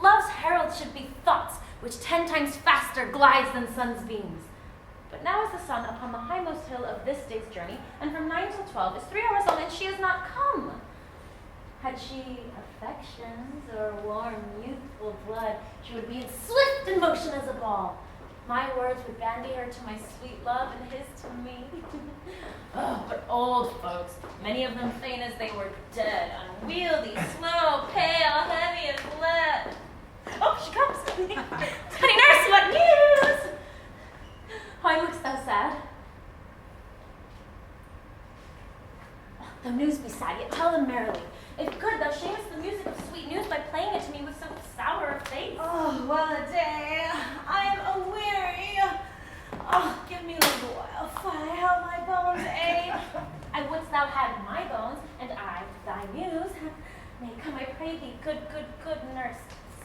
Love's herald should be thoughts, which 10 times faster glides than sun's beams. But now is the sun upon the highmost hill of this day's journey, and from 9 till 12 is 3 hours long, and she has not come. Had she affections or warm, youthful blood, she would be in swift in motion as a ball. My words would bandy her to my sweet love, and his to me. Oh, but old folks, many of them faint as they were dead, unwieldy, slow, pale, heavy as lead. Oh, she comes! Honey nurse, what news? Why look'st thou sad? Though news be sad, yet tell them merrily. If good, thou shamest the music of sweet news by playing it to me with so sour a face. Oh, well a day, I am a-weary. Oh, give me a little while, fie, how my bones ache. I wouldst thou had my bones, and I thy news. Nay, come, I pray thee, good nurse,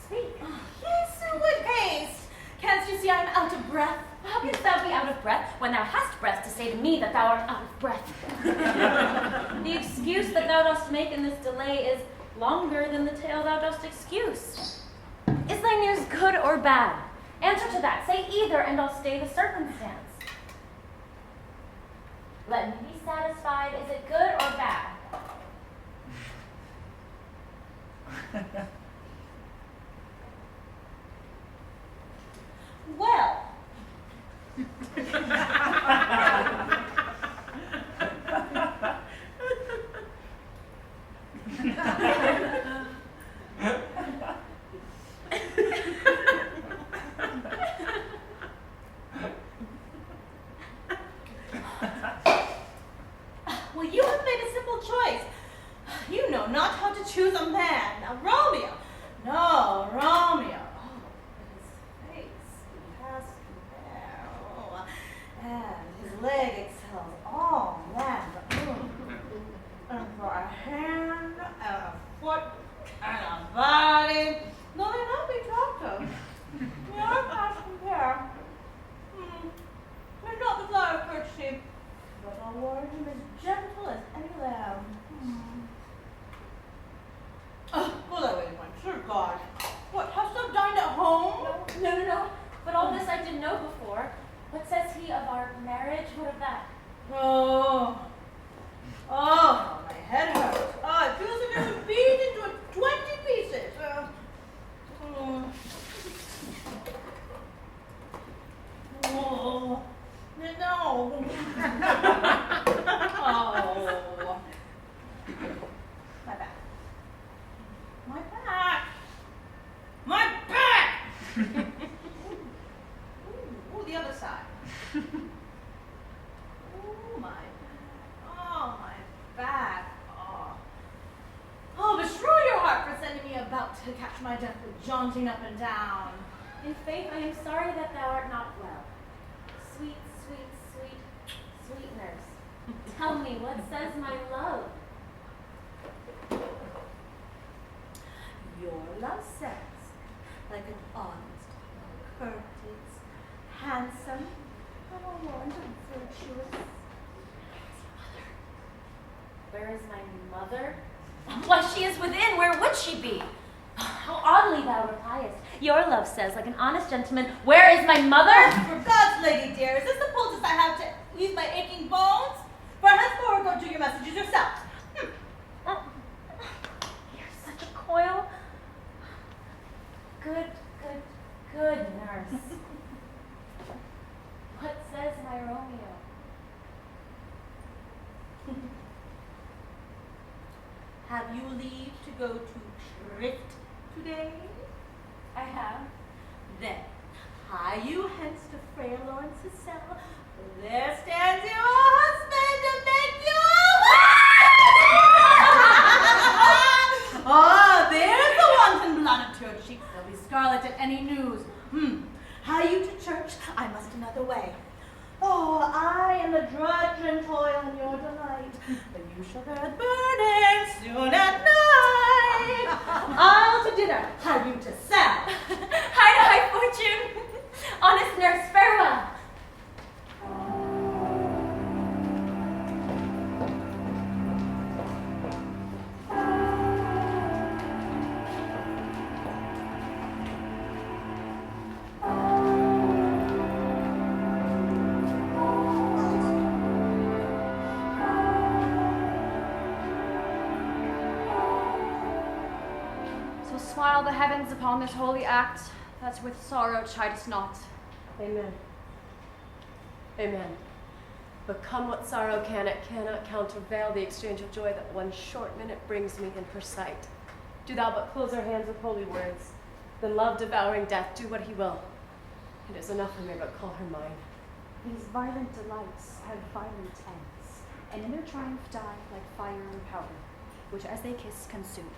speak. Oh, yes, with haste. Canst you see I am out of breath? How canst thou be out of breath when thou hast breath to say to me that thou art out of breath? The excuse that thou dost make in this delay is longer than the tale thou dost excuse. Is thy news good or bad? Answer to that. Say either, and I'll stay the circumstance. Let me be satisfied. Is it good or bad? Well. Well, you have made a simple choice. You know not how to choose a man. Now, Romeo. No, Romeo. Oh, his face, he has hair. Oh, and his leg excels all men. And for a hand, and a foot, and a body, though they not be talked of, they are past compare. They're not the flower of courtesy, but I'll warn him as gentle as any lamb. Oh, go that way, one. Sure God. What, hast thou dined at home? No. But all this I did know before. What says he of our marriage? What of that? Oh, my head hurts. Oh, it feels like there's a beat into 20 pieces. No. Oh. My back. Ooh, the other side. Ooh, my back. Oh, my back. Oh, destroy your heart for sending me about to catch my death with jaunting up and down. In faith, I am sorry that thou art not well. Sweet nurse. Tell me, what says my love? Your love says, like an honest, courteous, handsome, and virtuous. Where is my mother? Why, she is within. Where would she be? How oddly thou repliest. Your love says, like an honest gentleman, where is my mother? For God's lady dear, is this the poultice I have to ease my aching bones? For henceforward go do your messages yourself. You're such a coil. Good nurse. What says my Romeo? Have you leave to go to Schrift today? I have. Then, hie you hence to frail Lawrence's cell, for there stands your husband to make you Oh, there's the wanton blood of your cheeks. They'll be scarlet at any news. Hie you to church? I must another way. Oh, I am the drudge and toil in your delight, but you shall bear the burden soon at night. I'll to dinner, hie you to sell. High fortune. Honest nurse, farewell. smile the heavens upon this holy act, that with sorrow chidest not. Amen. Amen. But come what sorrow can, it cannot countervail the exchange of joy that one short minute brings me in her sight. Do thou but close our hands with holy words, then love devouring death, do what he will. It is enough for me but call her mine. These violent delights have violent ends, and in their triumph die like fire and powder, which as they kiss consume.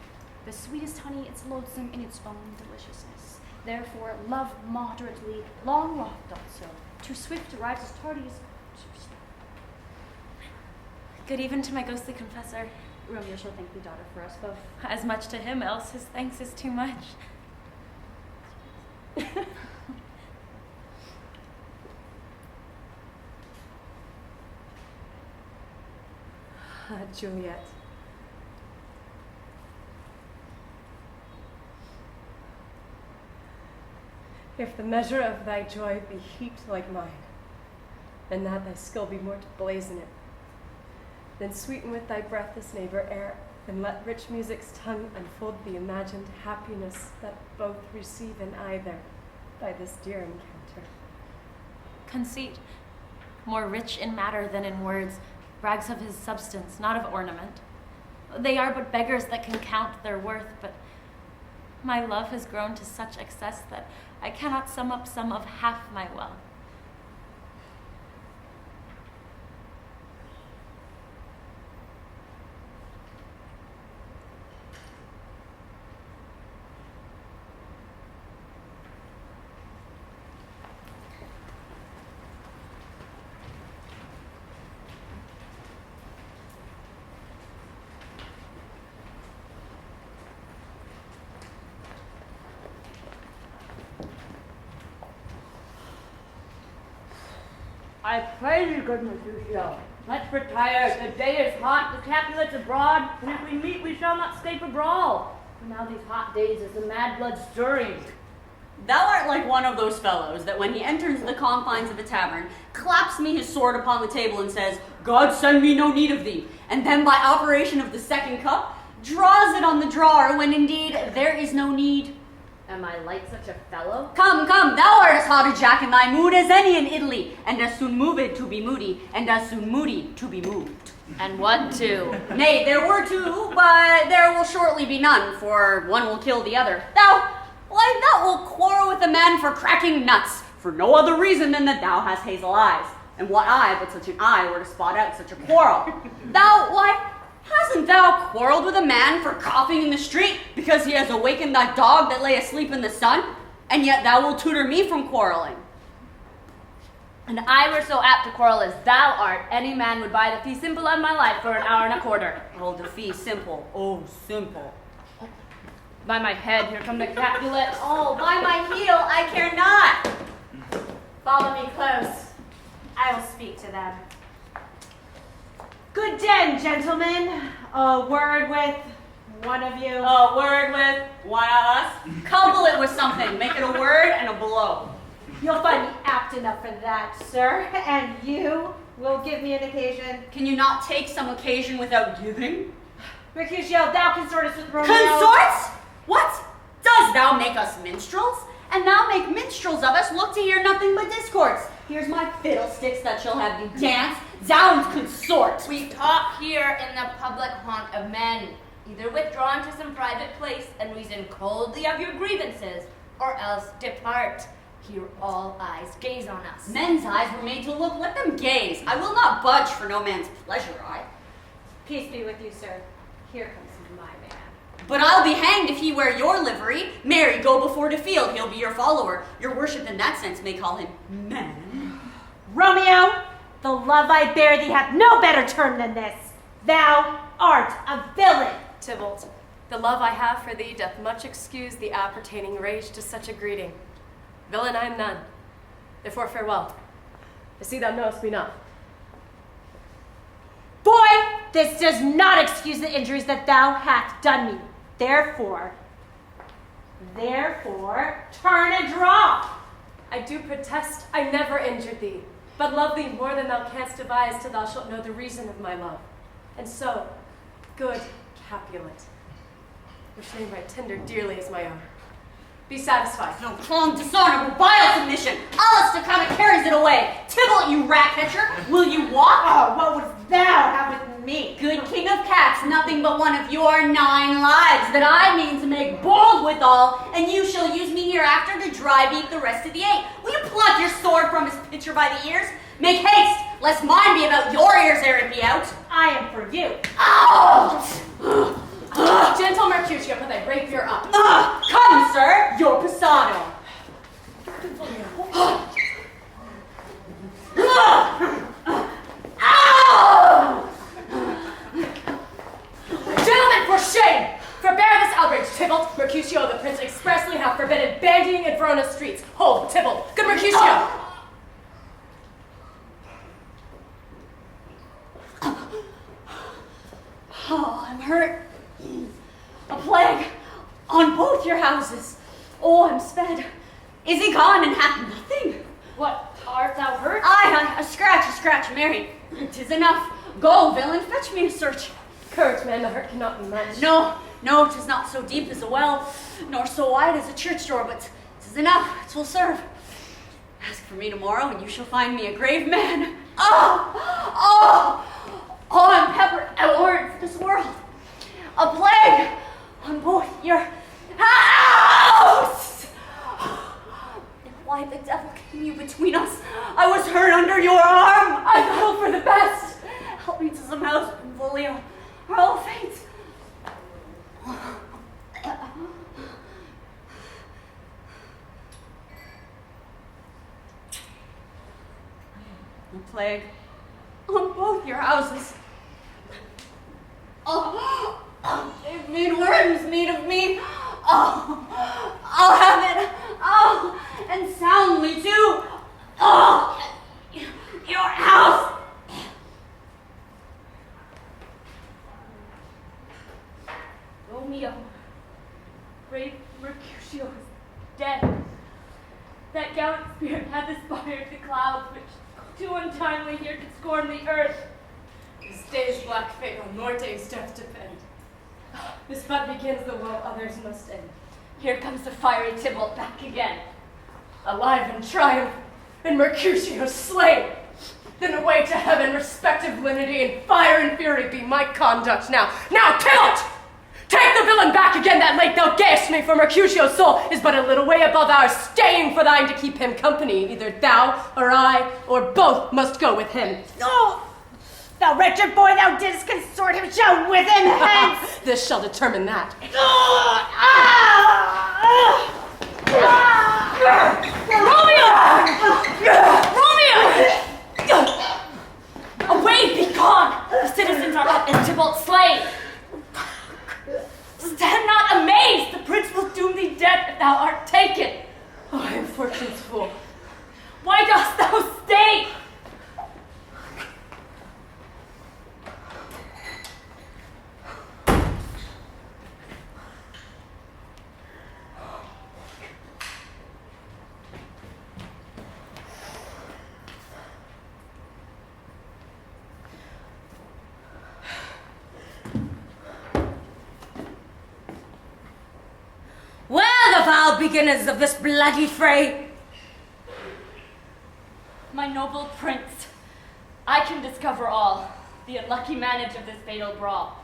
The sweetest honey is loathsome in its own deliciousness. Therefore, love moderately, long walked also. Too swift arrives as tardy as too slow. Good even to my ghostly confessor. Romeo shall thank thee, daughter, for us both. As much to him, else his thanks is too much. Juliet. If the measure of thy joy be heaped like mine, and that thy skill be more to blazon it, then sweeten with thy breath this neighbor air, and let rich music's tongue unfold the imagined happiness that both receive in either by this dear encounter. Conceit, more rich in matter than in words, brags of his substance, not of ornament. They are but beggars that can count their worth, but my love has grown to such excess that I cannot sum up some of half my wealth. I pray you, good Mercutio. Let's retire. The day is hot, the Capulets abroad, and if we meet, we shall not escape a brawl. For now these hot days is the mad blood stirring. Thou art like one of those fellows that when he enters the confines of a tavern, claps me his sword upon the table and says, God send me no need of thee, and then by operation of the second cup, draws it on the drawer when indeed there is no need. Am I like such a fellow? Come, thou art as hot a jack in thy mood as any in Italy, and as soon moved to be moody, and as soon moody to be moved. And what two? Nay, there were two, but there will shortly be none, for one will kill the other. Thou wilt quarrel with a man for cracking nuts, for no other reason than that thou hast hazel eyes. And what eye but such an eye were to spot out such a quarrel? Hasn't thou quarreled with a man for coughing in the street because he has awakened thy dog that lay asleep in the sun? And yet thou wilt tutor me from quarreling. And I were so apt to quarrel as thou art, any man would buy the fee simple of my life for an hour and a quarter. Oh, the fee simple, oh, simple. By my head, here come the Capulets. Oh, by my heel, I care not. Follow me close. I will speak to them. Good den, gentlemen. A word with one of you. A word with one of us. Couple it with something. Make it a word and a blow. You'll find me apt enough for that, sir. And you will give me an occasion. Can you not take some occasion without giving? Mercutio, thou consortest with Romeo. Consorts? What? Does thou make us minstrels? And thou make minstrels of us look to hear nothing but discourse. Here's my fiddlesticks that shall have thee dance. Zounds, consort! We talk here in the public haunt of men. Either withdrawn to some private place and reason coldly of your grievances, or else depart. Here all eyes gaze on us. Men's eyes were made to look, let them gaze. I will not budge for no man's pleasure, Peace be with you, sir. Here comes my man. But I'll be hanged if he wear your livery. Marry, go before the field, he'll be your follower. Your worship in that sense may call him man. Romeo, the love I bear thee hath no better term than this. Thou art a villain. Tybalt, the love I have for thee doth much excuse the appertaining rage to such a greeting. Villain I am none. Therefore farewell. I see thou knowest me not. Boy, this does not excuse the injuries that thou hast done me. Therefore, turn and draw. I do protest I never injured thee, but love thee more than thou canst devise till thou shalt know the reason of my love. And so, good Capulet, which name I tender dearly as my own. Be satisfied. No plum, dishonorable, vile submission. Alistair kind of carries it away. Tybalt, you rat catcher, will you walk? Oh, what wouldst thou have with me? Good king of cats, nothing but one of your 9 lives that I mean to make bold withal, and you shall use me hereafter to dry beat the rest of the 8. Will you pluck your sword from his pitcher by the ears? Make haste, lest mine be about your ears ere it be out. I am for you. Oh! Gentle Mercutio, put thy rapier up. Come, sir, your passado. Gentlemen, for shame! Forbear this outrage. Tybalt, Mercutio, the prince expressly have forbidden bandying in Verona's streets. Hold, Tybalt. Good Mercutio! Oh, I'm hurt. A plague on both your houses. Oh, I'm sped. Is he gone and hath nothing? What, art thou hurt? Aye, a scratch, Mary. 'Tis enough. Go, villain, fetch me a search. Courage, man, the hurt cannot be much. No, 'tis not so deep as a well, nor so wide as a church door, but 'tis enough, 'twill serve. Ask for me tomorrow, and you shall find me a grave man. Oh, I'm peppered outwards this world. A plague on both your house! Why the devil came you between us? I was hurt under your arm. I hope for the best. Help me to some house, Benvolio, or I'll faint. The plague on both your houses. Oh, they've made worms meat of me. Oh, I'll have it. Oh, and soundly too. Oh, your house. Romeo, brave Mercutio is dead. That gallant spirit hath aspired the clouds, which too untimely here did scorn the earth. This day's black fate on Norte's death depend. This but begins the woe others must end. Here comes the fiery Tybalt back again. Alive in triumph, and Mercutio slain. Then away to heaven, respective lenity and fire and fury be my conduct now. Now, Tybalt! Take the villain back again that late thou gavest me, for Mercutio's soul is but a little way above ours, staying for thine to keep him company. Either thou, or I, or both must go with him. Oh, thou wretched boy, thou didst consort him, shall with him hence. This shall determine that. Romeo! Away, be gone! The citizens are up and Tybalt slain. Stand not amazed, the prince will doom thee dead if thou art taken. Oh, I am fortune's fool. Why dost thou stay? Where the foul beginners of this bloody fray? My noble prince, I can discover all, the unlucky manage of this fatal brawl.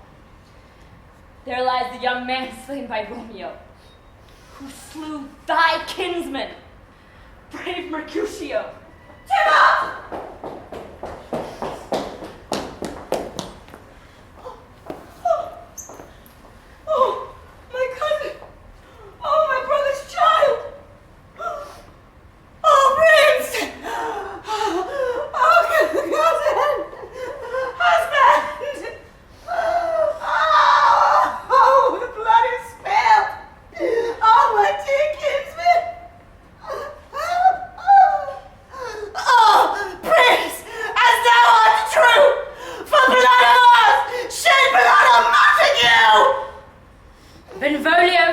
There lies the young man slain by Romeo, who slew thy kinsman, brave Mercutio. Tybalt! Oh, my cousin! Oh, my brother's child! Oh, Prince! Oh, cousin! Husband! Oh, the blood is spilled! Oh, my dear kinsman! Oh, Prince! As thou art true! For blood of us! Shed blood of Montague! Benvolio,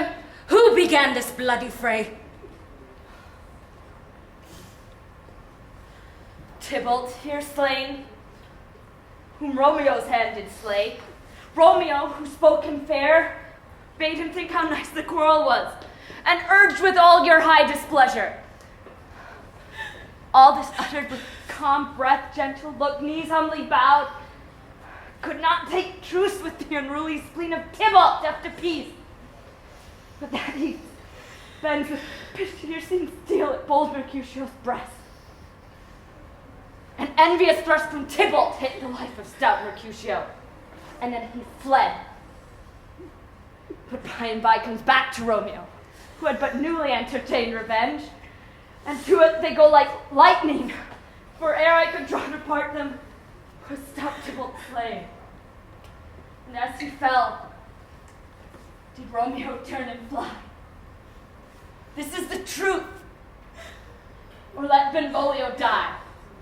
who began this bloody fray? Tybalt here slain, whom Romeo's hand did slay. Romeo, who spoke him fair, bade him think how nice the quarrel was, and urged with all your high displeasure. All this uttered with calm breath, gentle look, knees humbly bowed, could not take truce with the unruly spleen of Tybalt, deaf to peace. But that he bends with piercing steel at bold Mercutio's breast. An envious thrust from Tybalt hit the life of stout Mercutio, and then he fled. But by and by comes back to Romeo, who had but newly entertained revenge, and to it they go like lightning, for ere I could draw to part them, was stout Tybalt slain. And as he fell, did Romeo turn and fly. This is the truth, or let Benvolio die.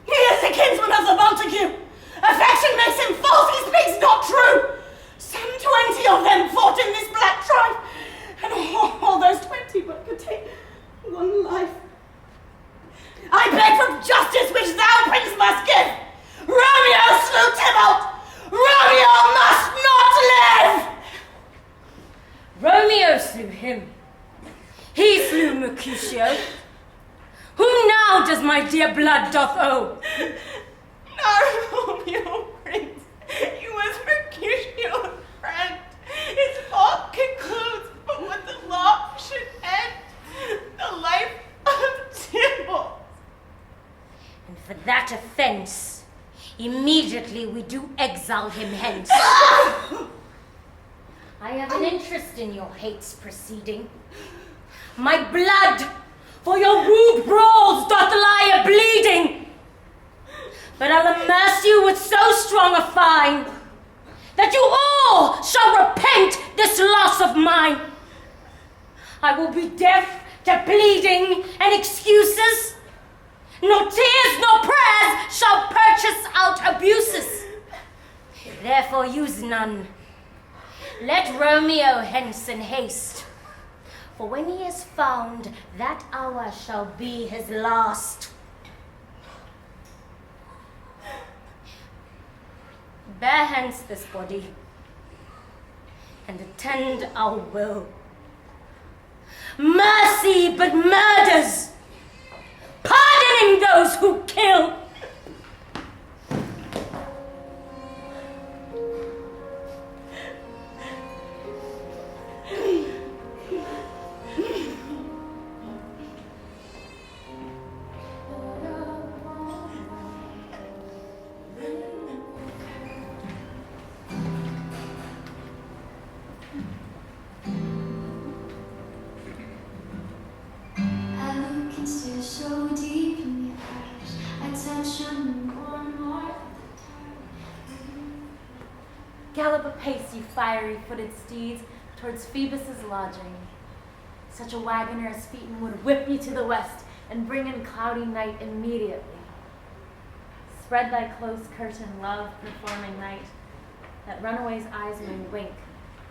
He is the kinsman of the Montague. Affection makes him false, he speaks not true. Some 20 of them fought in this black strife, and all those 20 but could take one life. I beg for justice which thou, prince, must give. Romeo slew Tybalt. Romeo must not live. Romeo slew him. He slew Mercutio. Whom now does my dear blood doth owe? Not Romeo, prince. He was Mercutio's friend. His fault concludes, but what the law should end, the life of Tybalt. And for that offense, immediately we do exile him hence. I have an interest in your hate's proceeding. My blood for your rude brawls doth lie a-bleeding. But I'll immerse you with so strong a fine that you all shall repent this loss of mine. I will be deaf to pleading and excuses. Nor tears nor prayers shall purchase out abuses. Therefore use none. Let Romeo hence in haste. For when he is found, that hour shall be his last. Bear hence this body, and attend our will. Mercy but murders, pardoning those who kill. Gallop apace, you fiery-footed steeds, towards Phoebus's lodging. Such a wagoner as Phaeton would whip you to the west and bring in cloudy night immediately. Spread thy close curtain, love, performing night, that runaway's eyes may wink,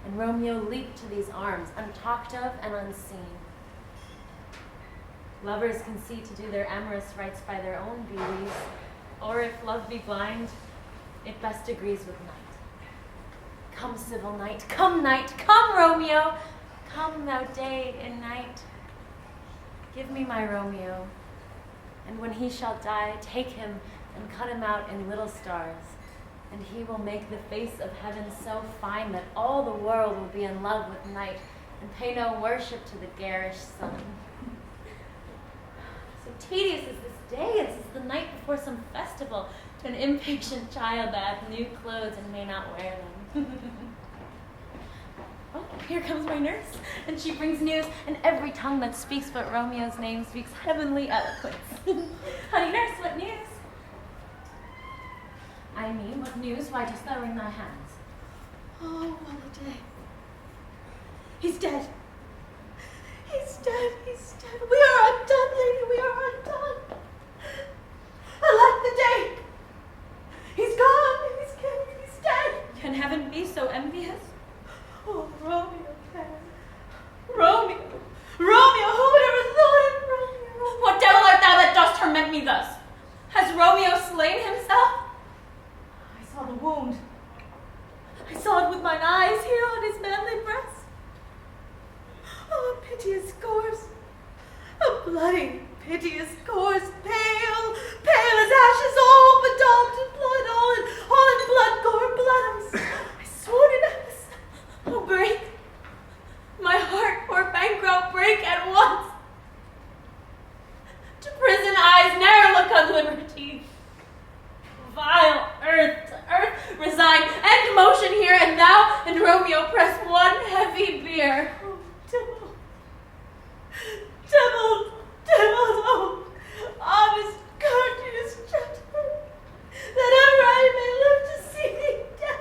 and Romeo leap to these arms, untalked of and unseen. Lovers can see to do their amorous rites by their own beauties, or if love be blind, it best agrees with night. Come, civil night, come, Romeo, come, thou day and night. Give me my Romeo, and when he shall die, take him and cut him out in little stars, and he will make the face of heaven so fine that all the world will be in love with night and pay no worship to the garish sun. So tedious is this day, as is the night before some festival to an impatient child that hath new clothes and may not wear them. Oh, here comes my nurse, and she brings news, and every tongue that speaks but Romeo's name speaks heavenly eloquence. Honey nurse, what news? I mean, what news? Why dost thou wring thy hands? Oh, what a day. He's dead. He's dead, he's dead. We are undone, lady, we are undone. Alack the day. He's gone, he's killed, he's dead. Can heaven be so envious? Oh, Romeo, Romeo, who would ever thought it, Romeo? What devil art thou that dost torment me thus? Has Romeo slain himself? I saw the wound. I saw it with mine eyes here on his manly breast. piteous corse, a bloody, piteous corse, pale, pale as ashes, all bedaubed in blood, all in blood, gore, blood. I swore to this. Oh, break. My heart, poor bankrupt, break at once. To prison eyes ne'er look on liberty. Vile earth to earth resign, end motion here, and thou and Romeo press one heavy bier. Oh, Tybalt, Tybalt, Tybalt, oh, honest, courteous gentleman, that ever I may live to see thee dead.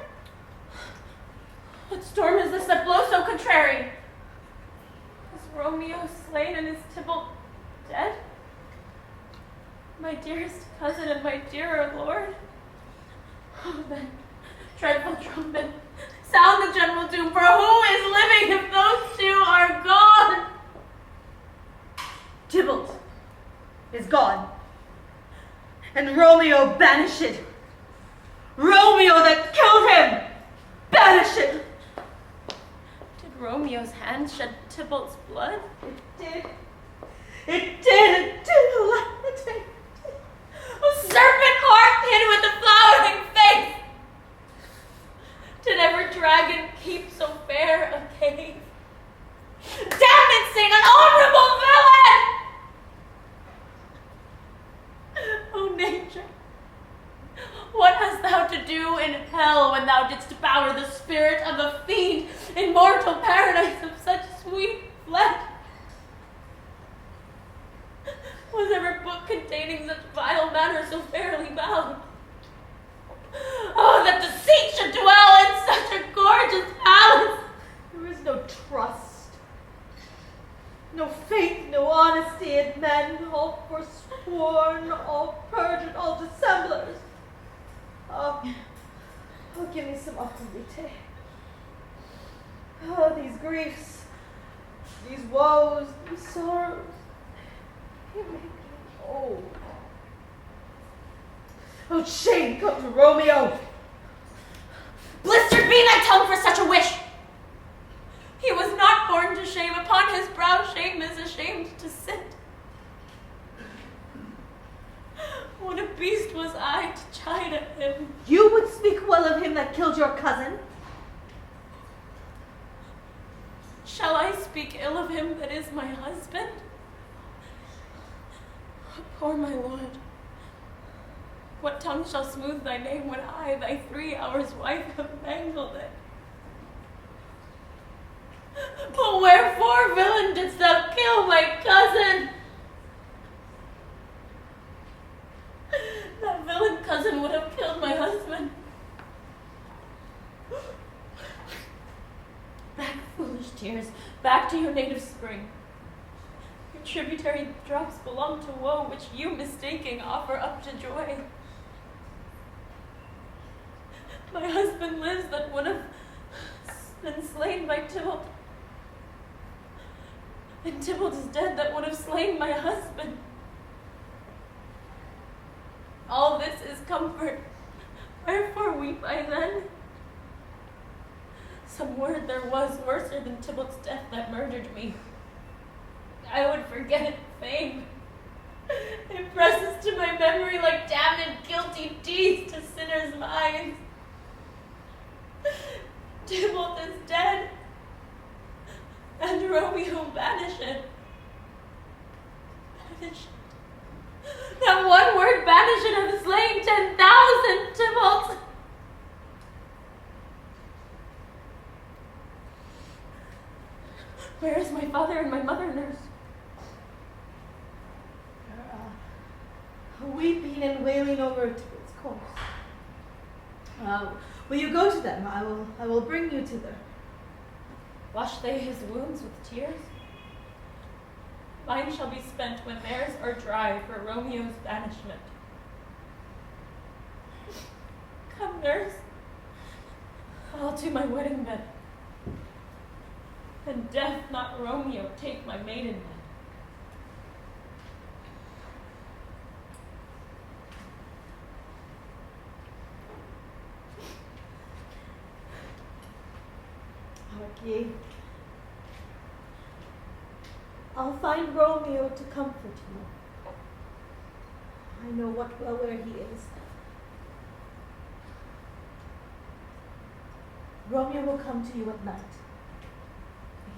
What storm is this that blows so contrary? Is Romeo slain and is Tybalt dead? My dearest cousin and my dearer lord? Oh, then, dreadful trumpet, sound the general doom, for who is living if those two are gone? Tybalt is gone, and Romeo banished. Romeo that killed him, banished. Did Romeo's hand shed Tybalt's blood? It did. It did. It did, Aladdin. Oh, serpent heart hid with the flowering face! Did ever dragon keep so fair a cave? Damn it, Saint, an honorable villain! Oh, nature, what hast thou to do in hell when thou didst devour the spirit of a fiend in mortal paradise of such sweet flesh? Was ever book containing such vile matter so fairly bound? Oh, that deceit should dwell in such a gorgeous palace! There is no trust, no faith, no honesty in men, all forsworn, all perjured, all dissemblers. Oh, give me some aquavitae. Oh, these griefs, these woes, these sorrows. They make me old. Oh, shame come to Romeo! Blistered be thy tongue for such a wish! He was not born to shame, upon his brow shame is ashamed to sit. What a beast was I to chide at him! You would speak well of him that killed your cousin? Shall I speak ill of him that is my husband? Poor my lord, what tongue shall smooth thy name when I, thy 3 hours wife, have mangled it? But wherefore, villain, didst thou kill my cousin? That villain cousin would have killed my husband. Back, foolish tears, back to your native spring. Your tributary drops belong to woe, which you, mistaking, offer up to joy. My husband lives that would have been slain by Tybalt. And Tybalt is dead that would have slain my husband. All this is comfort. Wherefore weep I then? Some word there was worser than Tybalt's death that murdered me. I would forget it fame. It presses to my memory like damned guilty deeds to sinners' minds. Tybalt is dead, and Romeo banished. Banished. That one word banished have slain 10,000 Tybalts. Where is my father and my mother, nurse? Weeping and wailing over its course. Will you go to them? I will bring you thither. Wash they his wounds with tears? Mine shall be spent when theirs are dry for Romeo's banishment. Come, nurse. I'll to my wedding bed. And death, not Romeo, take my maidenhead. Hark ye. I'll find Romeo to comfort you. I know where he is. Romeo will come to you at night.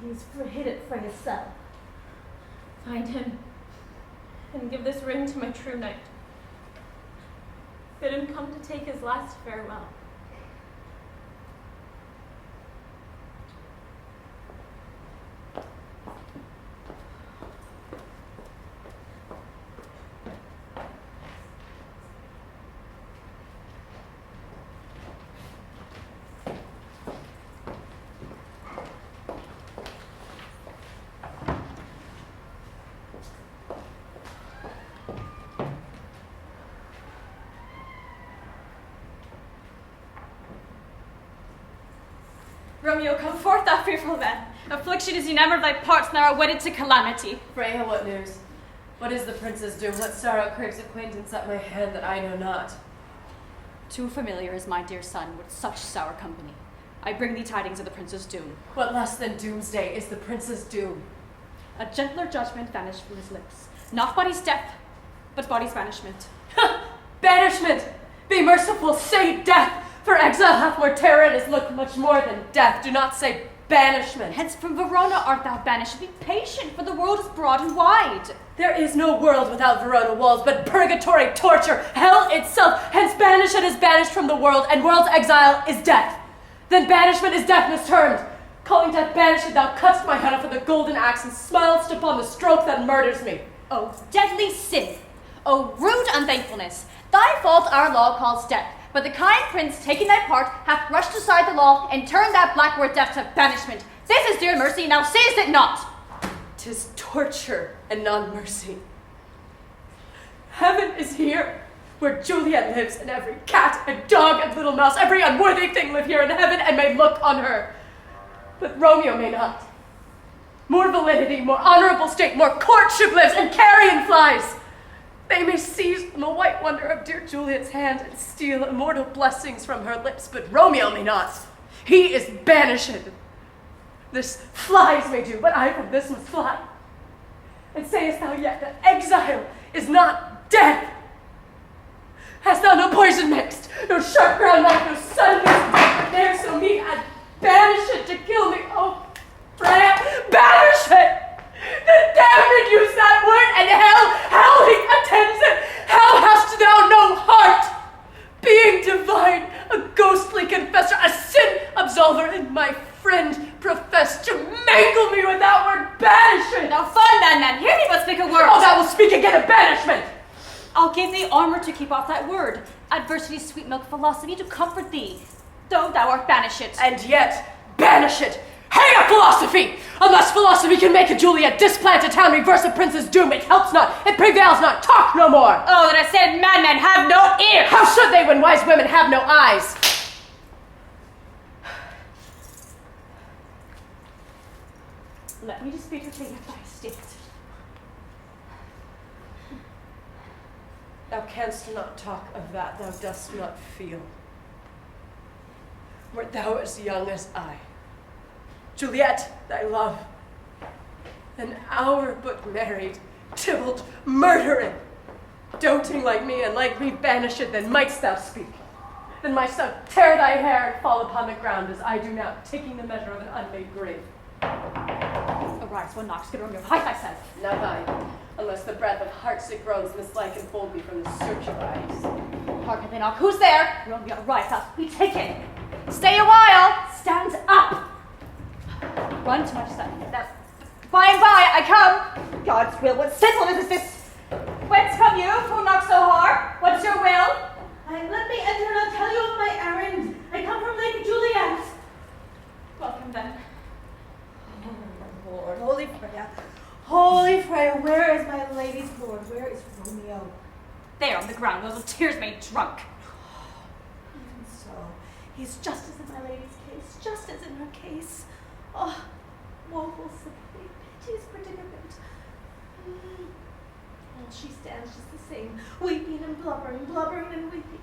He is hid at Freya's cell. Find him, and give this ring to my true knight. Bid him come to take his last farewell. Romeo, come forth, thou fearful man. Affliction is enamored thy parts, and thou art wedded to calamity. Freya, what news? What is the prince's doom? What sorrow craves acquaintance at my hand that I know not? Too familiar is my dear son with such sour company. I bring thee tidings of the prince's doom. What less than doomsday is the prince's doom? A gentler judgment vanished from his lips. Not body's death, but body's banishment. Banishment! Be merciful, say death! For exile hath more terror and his look much more than death. Do not say banishment. Hence from Verona art thou banished. Be patient, for the world is broad and wide. There is no world without Verona walls, but purgatory, torture, hell itself. Hence banishment is banished from the world, and world's exile is death. Then banishment is death mistermed. Calling death banished, thou cutt'st my head off with a golden axe and smilest upon the stroke that murders me. O deadly sin! O rude unthankfulness! Thy fault our law calls death. But the kind prince, taking thy part, hath rushed aside the law and turned that black word death to banishment. This is dear mercy, now seest it not. 'Tis torture and non-mercy. Heaven is here, where Juliet lives, and every cat and dog and little mouse, every unworthy thing live here in heaven and may look on her. But Romeo may not. More validity, more honorable state, more courtship lives, and carrion flies. They may seize from the white wonder of dear Juliet's hand and steal immortal blessings from her lips, but Romeo may not. He is banished. This flies may do, but I from this must fly. And sayest thou yet that exile is not death? Hast thou no poison mixed, no sharp ground knife, no sudden but there so meet and banish it to kill me? Oh, Freya, banish it! The damned use that word, and hell attends it. How hast thou no heart? Being divine, a ghostly confessor, a sin absolver, and my friend professed to mangle me with that word banishment. Now fine, man, hear me but speak a word. Oh, thou wilt speak again of banishment. I'll give thee armor to keep off that word, adversity's sweet milk philosophy to comfort thee, though thou art banished. And yet, banish it. Hang up philosophy! Unless philosophy can make a Juliet displant a town, reverse a prince's doom, it helps not, it prevails not, talk no more! Oh, that I said madmen have no ears! How should they when wise women have no eyes? Let me dispute with thee if thy state. Thou canst not talk of that thou dost not feel. Wert thou as young as I, Juliet, thy love, an hour but married, Tybalt murdering, doting like me and like me banished, then mightst thou speak. Then mightst thou tear thy hair and fall upon the ground as I do now, taking the measure of an unmade grave. Arise, one knocks, get on your hide thyself. Not I, unless the breath of heart-sick groans mislike and hold me from the search of eyes. Hearken they knock, who's there? Romeo, arise, thou be taken. Stay a while, stand up. Run to my side. By and by, I come. God's will, what sinfulness is this? Whence come you? Who knocks so hard? What's your will? Let me enter and I'll tell you of my errand. I come from Lady Juliet. Welcome then. Oh, Lord, Holy Freya, where is my lady's lord? Where is Romeo? There on the ground, those of tears made drunk. Even so, he's just as in my lady's case, just as in her case. Oh, woeful sympathy, pity's predicament. And she stands just the same, weeping and blubbering, blubbering and weeping.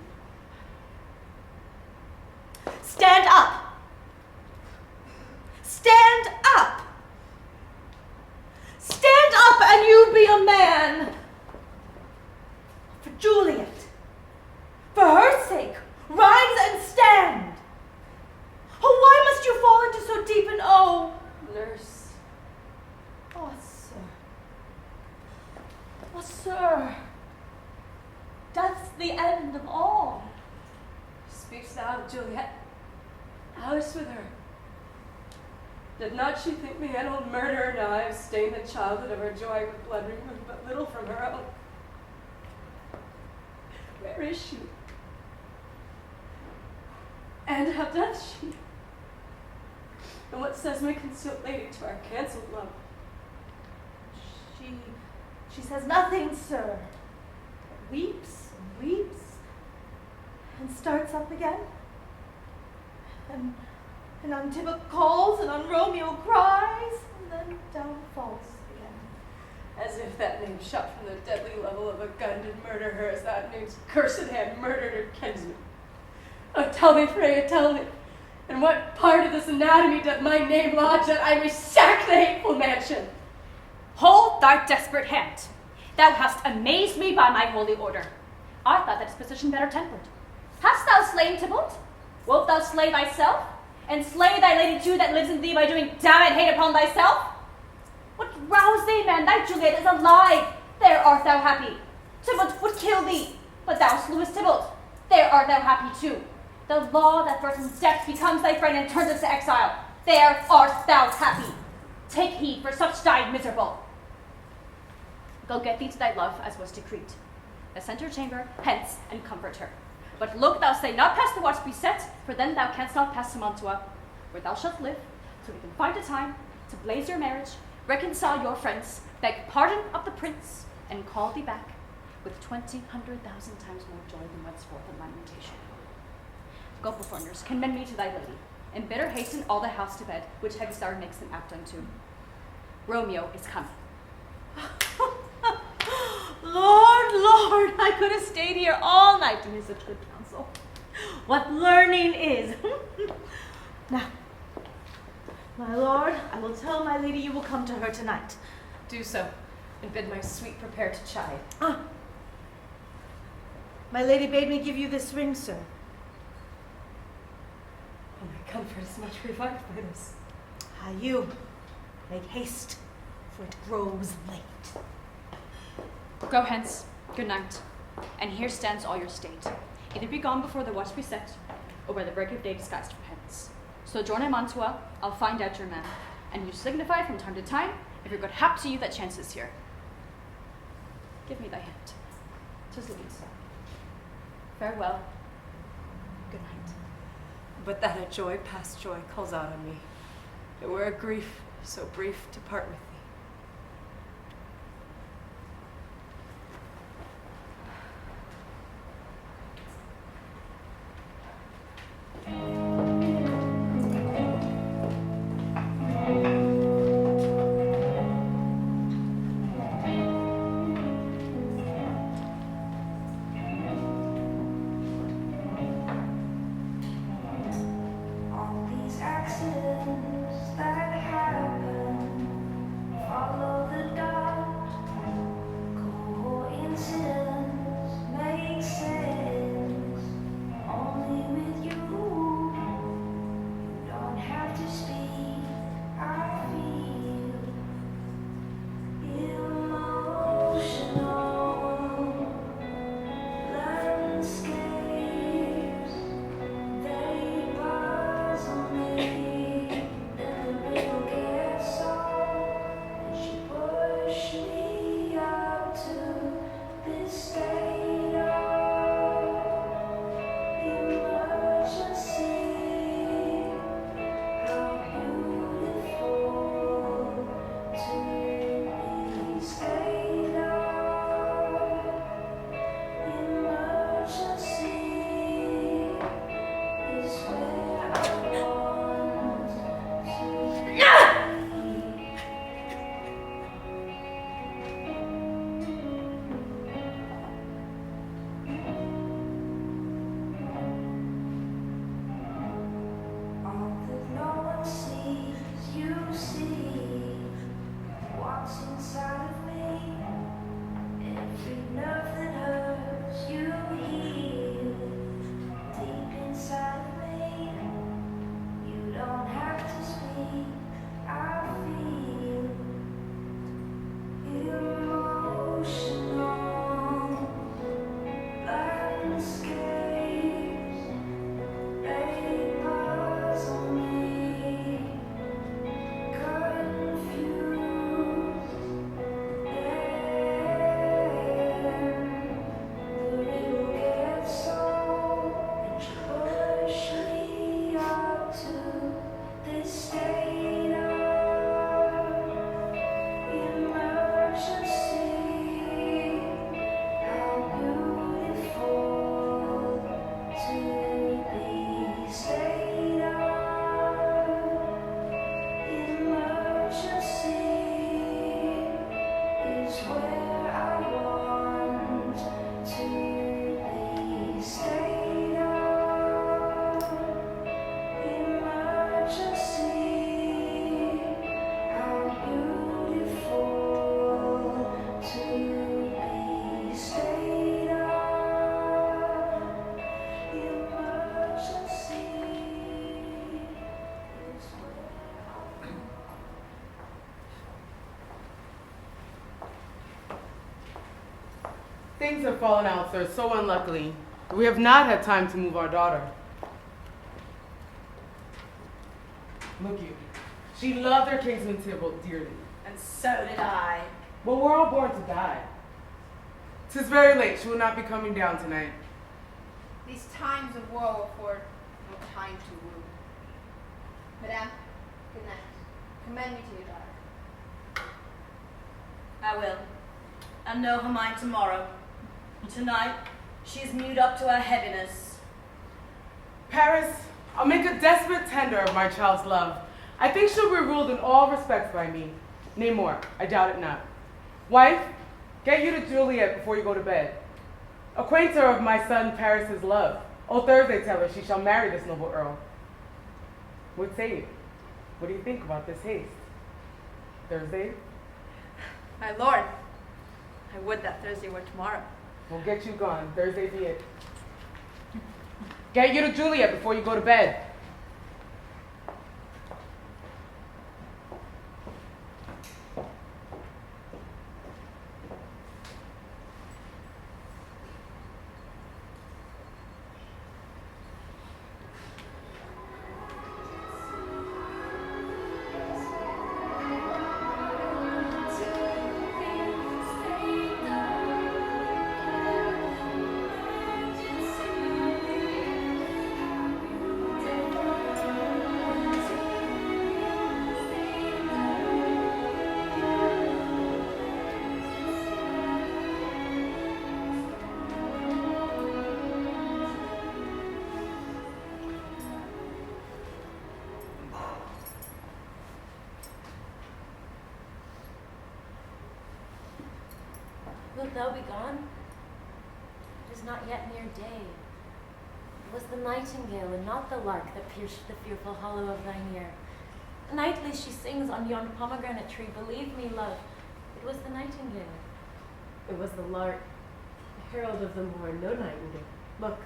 Stand up! Stand up! Stand Oh, sir. Oh, sir. Death's the end of all. Speaks thou of Juliet. Alice with her. Did not she think me an old murderer now I have stained the childhood of her joy with blood removed but little from her own? Where is she? And how doth she? And what says my concealed lady to our cancelled love? She says nothing, sir. Weeps and weeps and starts up again. And on Tybalt calls and on Romeo cries and then down falls again. As if that name shot from the deadly level of a gun did murder her as that name's cursed hand murdered her kinsman. Oh, tell me, Freya, tell me, in what part of this anatomy doth my name lodge that I may sack the hateful mansion? Hold thy desperate hand. Thou hast amazed me by my holy order. I thought that disposition better tempered. Hast thou slain Tybalt? Wilt thou slay thyself? And slay thy lady too that lives in thee by doing damned hate upon thyself? What rouse thee, man? Thy Juliet is alive. There art thou happy. Tybalt would kill thee, but thou slewest Tybalt. There art thou happy too. The law that threatens death becomes thy friend and turns us to exile. There art thou happy. Take heed, for such died miserable. Go get thee to thy love, as was decreed. Ascend her chamber, hence, and comfort her. But look thou say not past the watch be set, for then thou canst not pass to Mantua, where thou shalt live, till we can find a time to blaze your marriage, reconcile your friends, beg pardon of the prince, and call thee back with 20,000 times more joy than whence forth in lamentation. Go before nurse, commend me to thy lady, and bid her hasten all the house to bed, which heavy star makes them apt unto. Romeo is coming. Lord, Lord, I could have stayed here all night to hear such good counsel. What learning is. Now, my lord, I will tell my lady you will come to her tonight. Do so, and bid my sweet prepare to chide. Ah. My lady bade me give you this ring, sir. Oh, my comfort is much revived by this. Ah, you, make haste, for it grows late. Go hence, good night. And here stands all your state. Either be gone before the watch be set, or by the break of day disguised for hence. Sojourn in Mantua, I'll find out your man, and you signify from time to time if your good hap to you that chances here. Give me thy hand. 'Tis Louisa. Farewell. Good night. But that a joy past joy calls out on me. It were a grief so brief to part with thee. All these accidents that happen Things have fallen out, sir, so unluckily. We have not had time to move our daughter. Look you. She loved her kinsman Tybalt dearly. And so did I. But we're all born to die. 'Tis very late. She will not be coming down tonight. These times of woe afford no time to woo. Madame, good night. Commend me to your daughter. I will. And know her mind tomorrow. Tonight, she is mewed up to her heaviness. Paris, I'll make a desperate tender of my child's love. I think she'll be ruled in all respects by me. Nay more, I doubt it not. Wife, get you to Juliet before you go to bed. Acquaint her of my son Paris's love. O Thursday tell her she shall marry this noble earl. What say you? What do you think about this haste? Thursday? My lord, I would that Thursday were tomorrow. We'll get you gone. Thursday be it. Get you to Juliet before you go to bed. Wilt thou be gone? It is not yet near day. It was the nightingale and not the lark that pierced the fearful hollow of thine ear. Nightly she sings on yon pomegranate tree. Believe me, love, it was the nightingale. It was the lark, the herald of the morn, no nightingale. Look,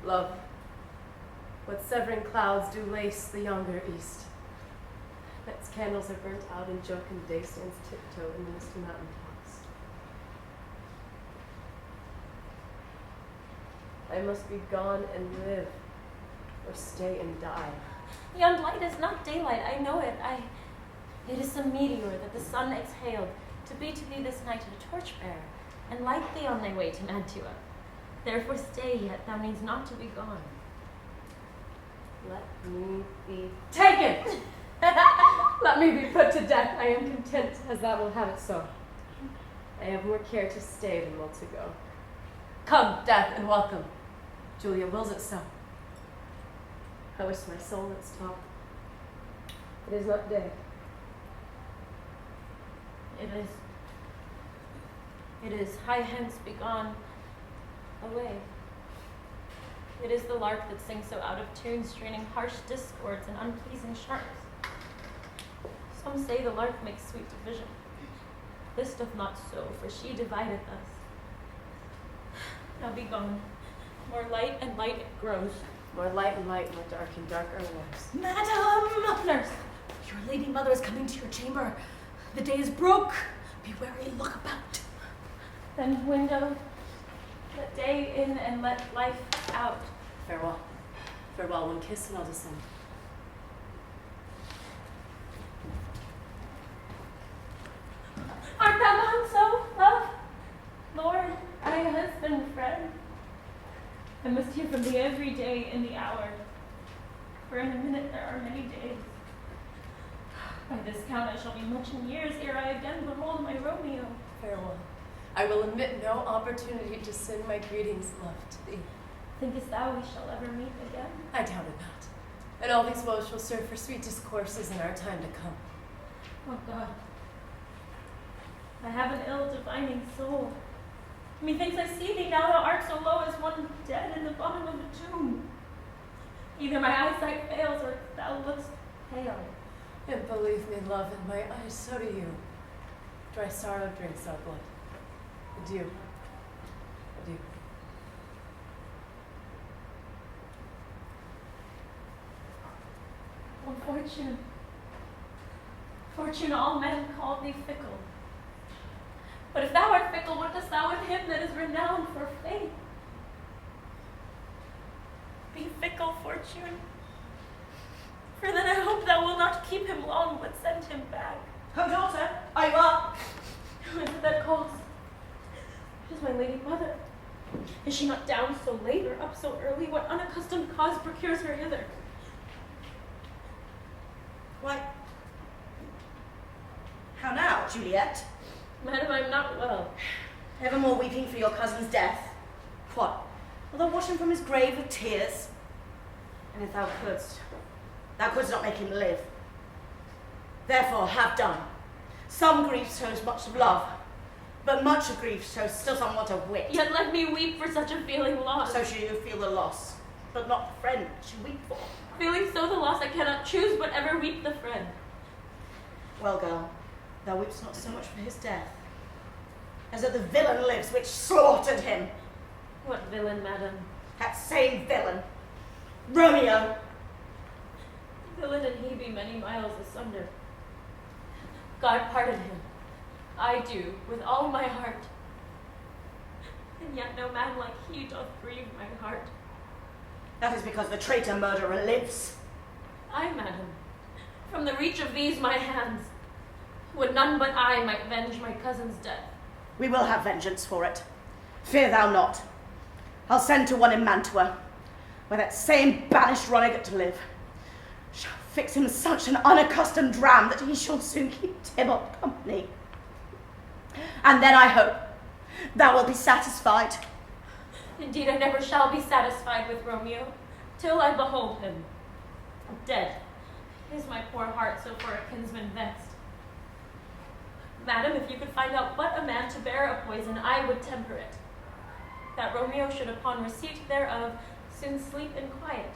love, what severing clouds do lace the yonder east. Its candles are burnt out, and jocund day stands tiptoe in the misty mountain tops. I must be gone and live, or stay and die. Yon light is not daylight, I know it. It is some meteor that the sun exhaled, to be to thee this night a torchbearer, and light thee on thy way to Mantua. Therefore stay yet, thou needst not to be gone. Let me be taken! Let me be put to death. I am content as thou wilt have it so. I have more care to stay than will to go. Come, death, and welcome. Julia wills it so. I wish my soul its talk. It is not day. It is. Hie hence, be gone, away. It is the lark that sings so out of tune, straining harsh discords and unpleasing sharps. Some say the lark makes sweet division. This doth not so, for she divideth us. Now be gone. More light and light it grows. More light and light, more dark and dark our lives. Madam! Nurse, your lady mother is coming to your chamber. The day is broke. Be wary, look about. Then window, let day in and let life out. Farewell. Farewell, one kiss and I'll descend. Art thou gone so, love? Lord, I husband, friend. I must hear from thee every day in the hour, for in a minute there are many days. By this count I shall be much in years ere I again behold my Romeo. Farewell. I will omit no opportunity to send my greetings, love, to thee. Thinkest thou we shall ever meet again? I doubt it not. And all these woes shall serve for sweet discourses in our time to come. Oh God, I have an ill-defining soul. Methinks I see thee now, thou art so low as one dead in the bottom of a tomb. Either my eyesight fails, or thou lookst pale. And believe me, love, in my eyes, so do you. Dry sorrow drinks our blood. Adieu. Adieu. Oh, fortune, all men call thee fickle. But if thou art fickle, what dost thou in him that is renowned for faith? Be fickle, Fortune, for then I hope thou wilt not keep him long, but send him back. Oh, daughter, are you up? Who is it that calls? It is my lady mother. Is she not down so late or up so early? What unaccustomed cause procures her hither? Why, how now, Juliet? Madam, I am not well. Evermore weeping for your cousin's death. What? Wilt thou wash him from his grave with tears? And if thou couldst not make him live. Therefore, have done. Some grief shows much of love, but much of grief shows still somewhat of wit. Yet let me weep for such a feeling lost. So shall you feel the loss, but not the friend that you weep for. Feeling so the loss, I cannot choose but ever weep the friend. Well, girl, thou weepst not so much for his death, as that the villain lives which slaughtered him. What villain, madam? That same villain, Romeo. Villain and he be many miles asunder. God pardon him. I do, with all my heart. And yet no man like he doth grieve my heart. That is because the traitor murderer lives. Aye, madam, from the reach of these my hands, would none but I might venge my cousin's death. We will have vengeance for it. Fear thou not. I'll send to one in Mantua, where that same banished runagate to live. Shall fix him such an unaccustomed dram that he shall soon keep Tybalt company. And then I hope thou wilt be satisfied. Indeed, I never shall be satisfied with Romeo, till I behold him. Dead is my poor heart so for a kinsman vexed. Madam, if you could find out but a man to bear a poison, I would temper it, that Romeo should upon receipt thereof soon sleep in quiet.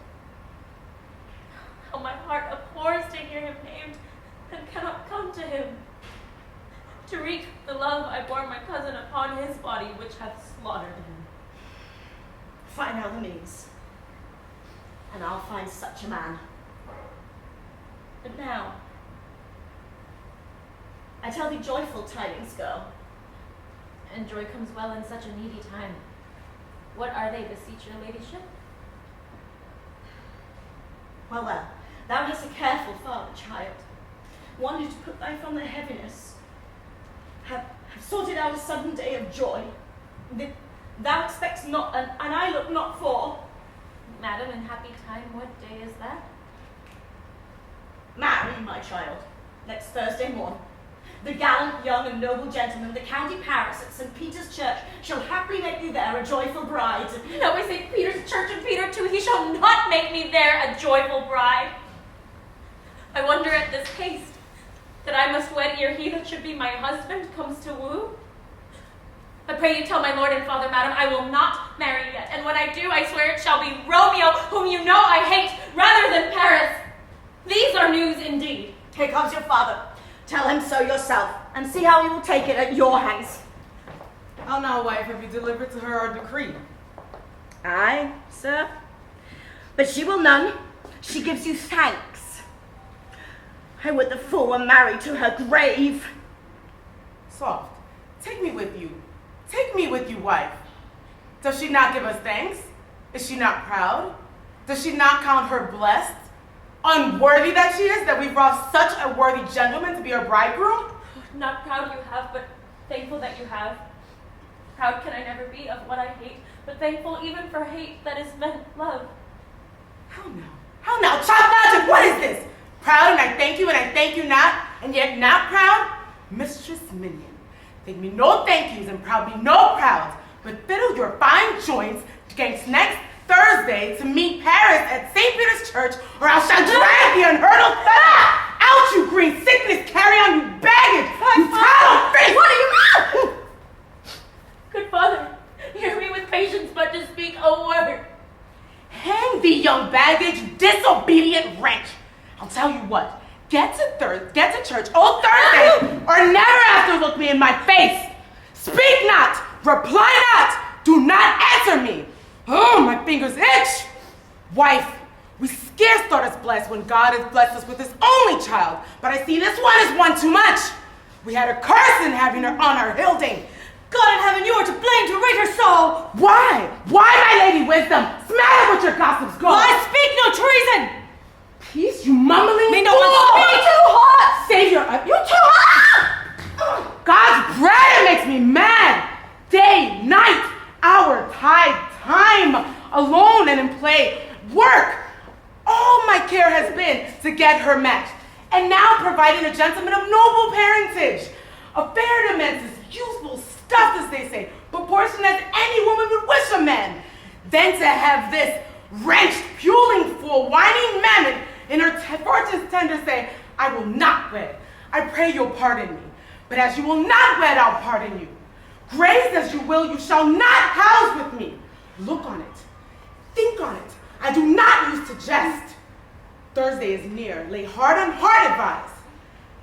How my heart abhors to hear him named, and cannot come to him, to wreak the love I bore my cousin upon his body, which hath slaughtered him. Find out the means, and I'll find such a man. But now, I tell thee joyful tidings, girl. And joy comes well in such a needy time. What are they, beseech your ladyship? Well, thou hast a careful father, child, one who to put thy from their heaviness, have sorted out a sudden day of joy, that thou expectst not, and I look not for. Madam, in happy time, what day is that? Marry, my child, next Thursday morn. The gallant, young, and noble gentleman, the county Paris at St. Peter's Church, shall happily make thee there a joyful bride. No, I St. Peter's Church and Peter too, he shall not make me there a joyful bride. I wonder at this haste, that I must wed ere he that should be my husband comes to woo. I pray you tell my lord and father, madam, I will not marry yet, and when I do, I swear it shall be Romeo, whom you know I hate, rather than Paris. These are news indeed. Here comes your father. Tell him so yourself, and see how he will take it at your hands. How now, wife, have you delivered to her our decree? Aye, sir. But she will none. She gives you thanks. I would the fool were married to her grave. Soft, take me with you. Take me with you, wife. Does she not give us thanks? Is she not proud? Does she not count her blessed? Unworthy that she is, that we brought such a worthy gentleman to be her bridegroom? Not proud you have, but thankful that you have. Proud can I never be of what I hate, but thankful even for hate that is meant love. How now? How now? Child logic, what is this? Proud and I thank you and I thank you not, and yet not proud? Mistress Minion, think me no thank yous and proud me no proud, but fiddle your fine joints against next Thursday to meet Paris at St. Peter's Church, or I shall drag the unhurdled feather out, you green sickness, carry on, you baggage, you tattle face. What are you? Good father, hear me with patience, but to speak a word. Hang thee, young baggage, disobedient wretch. I'll tell you what, get to church all Thursday, or never after look me in my face. Speak not, reply not, do not answer me. Oh, my fingers itch! Wife, we scarce thought us blessed when God has blessed us with his only child, but I see this one is one too much. We had a curse in having her on our Hilding. God in heaven, you are to blame to rate her so. Why? Why, my lady wisdom? Smell with your gossips, go. Well, I speak no treason. Peace, you mumbling Me no fool. one speak. Too hot. Savior, you too hot. God's bread makes me mad. Day, night, hour, tide, time, alone and in play, work. All my care has been to get her matched, and now providing a gentleman of noble parentage. A fair demesne is useful stuff, as they say, proportioned as any woman would wish a man. Then to have this wrenched, puling fool, whining mammon in her fortune's tender say, I will not wed. I pray you'll pardon me. But as you will not wed, I'll pardon you. Graze as you will, you shall not house with me. Look on it. Think on it. I do not use to jest. Thursday is near. Lay heart on heart advise.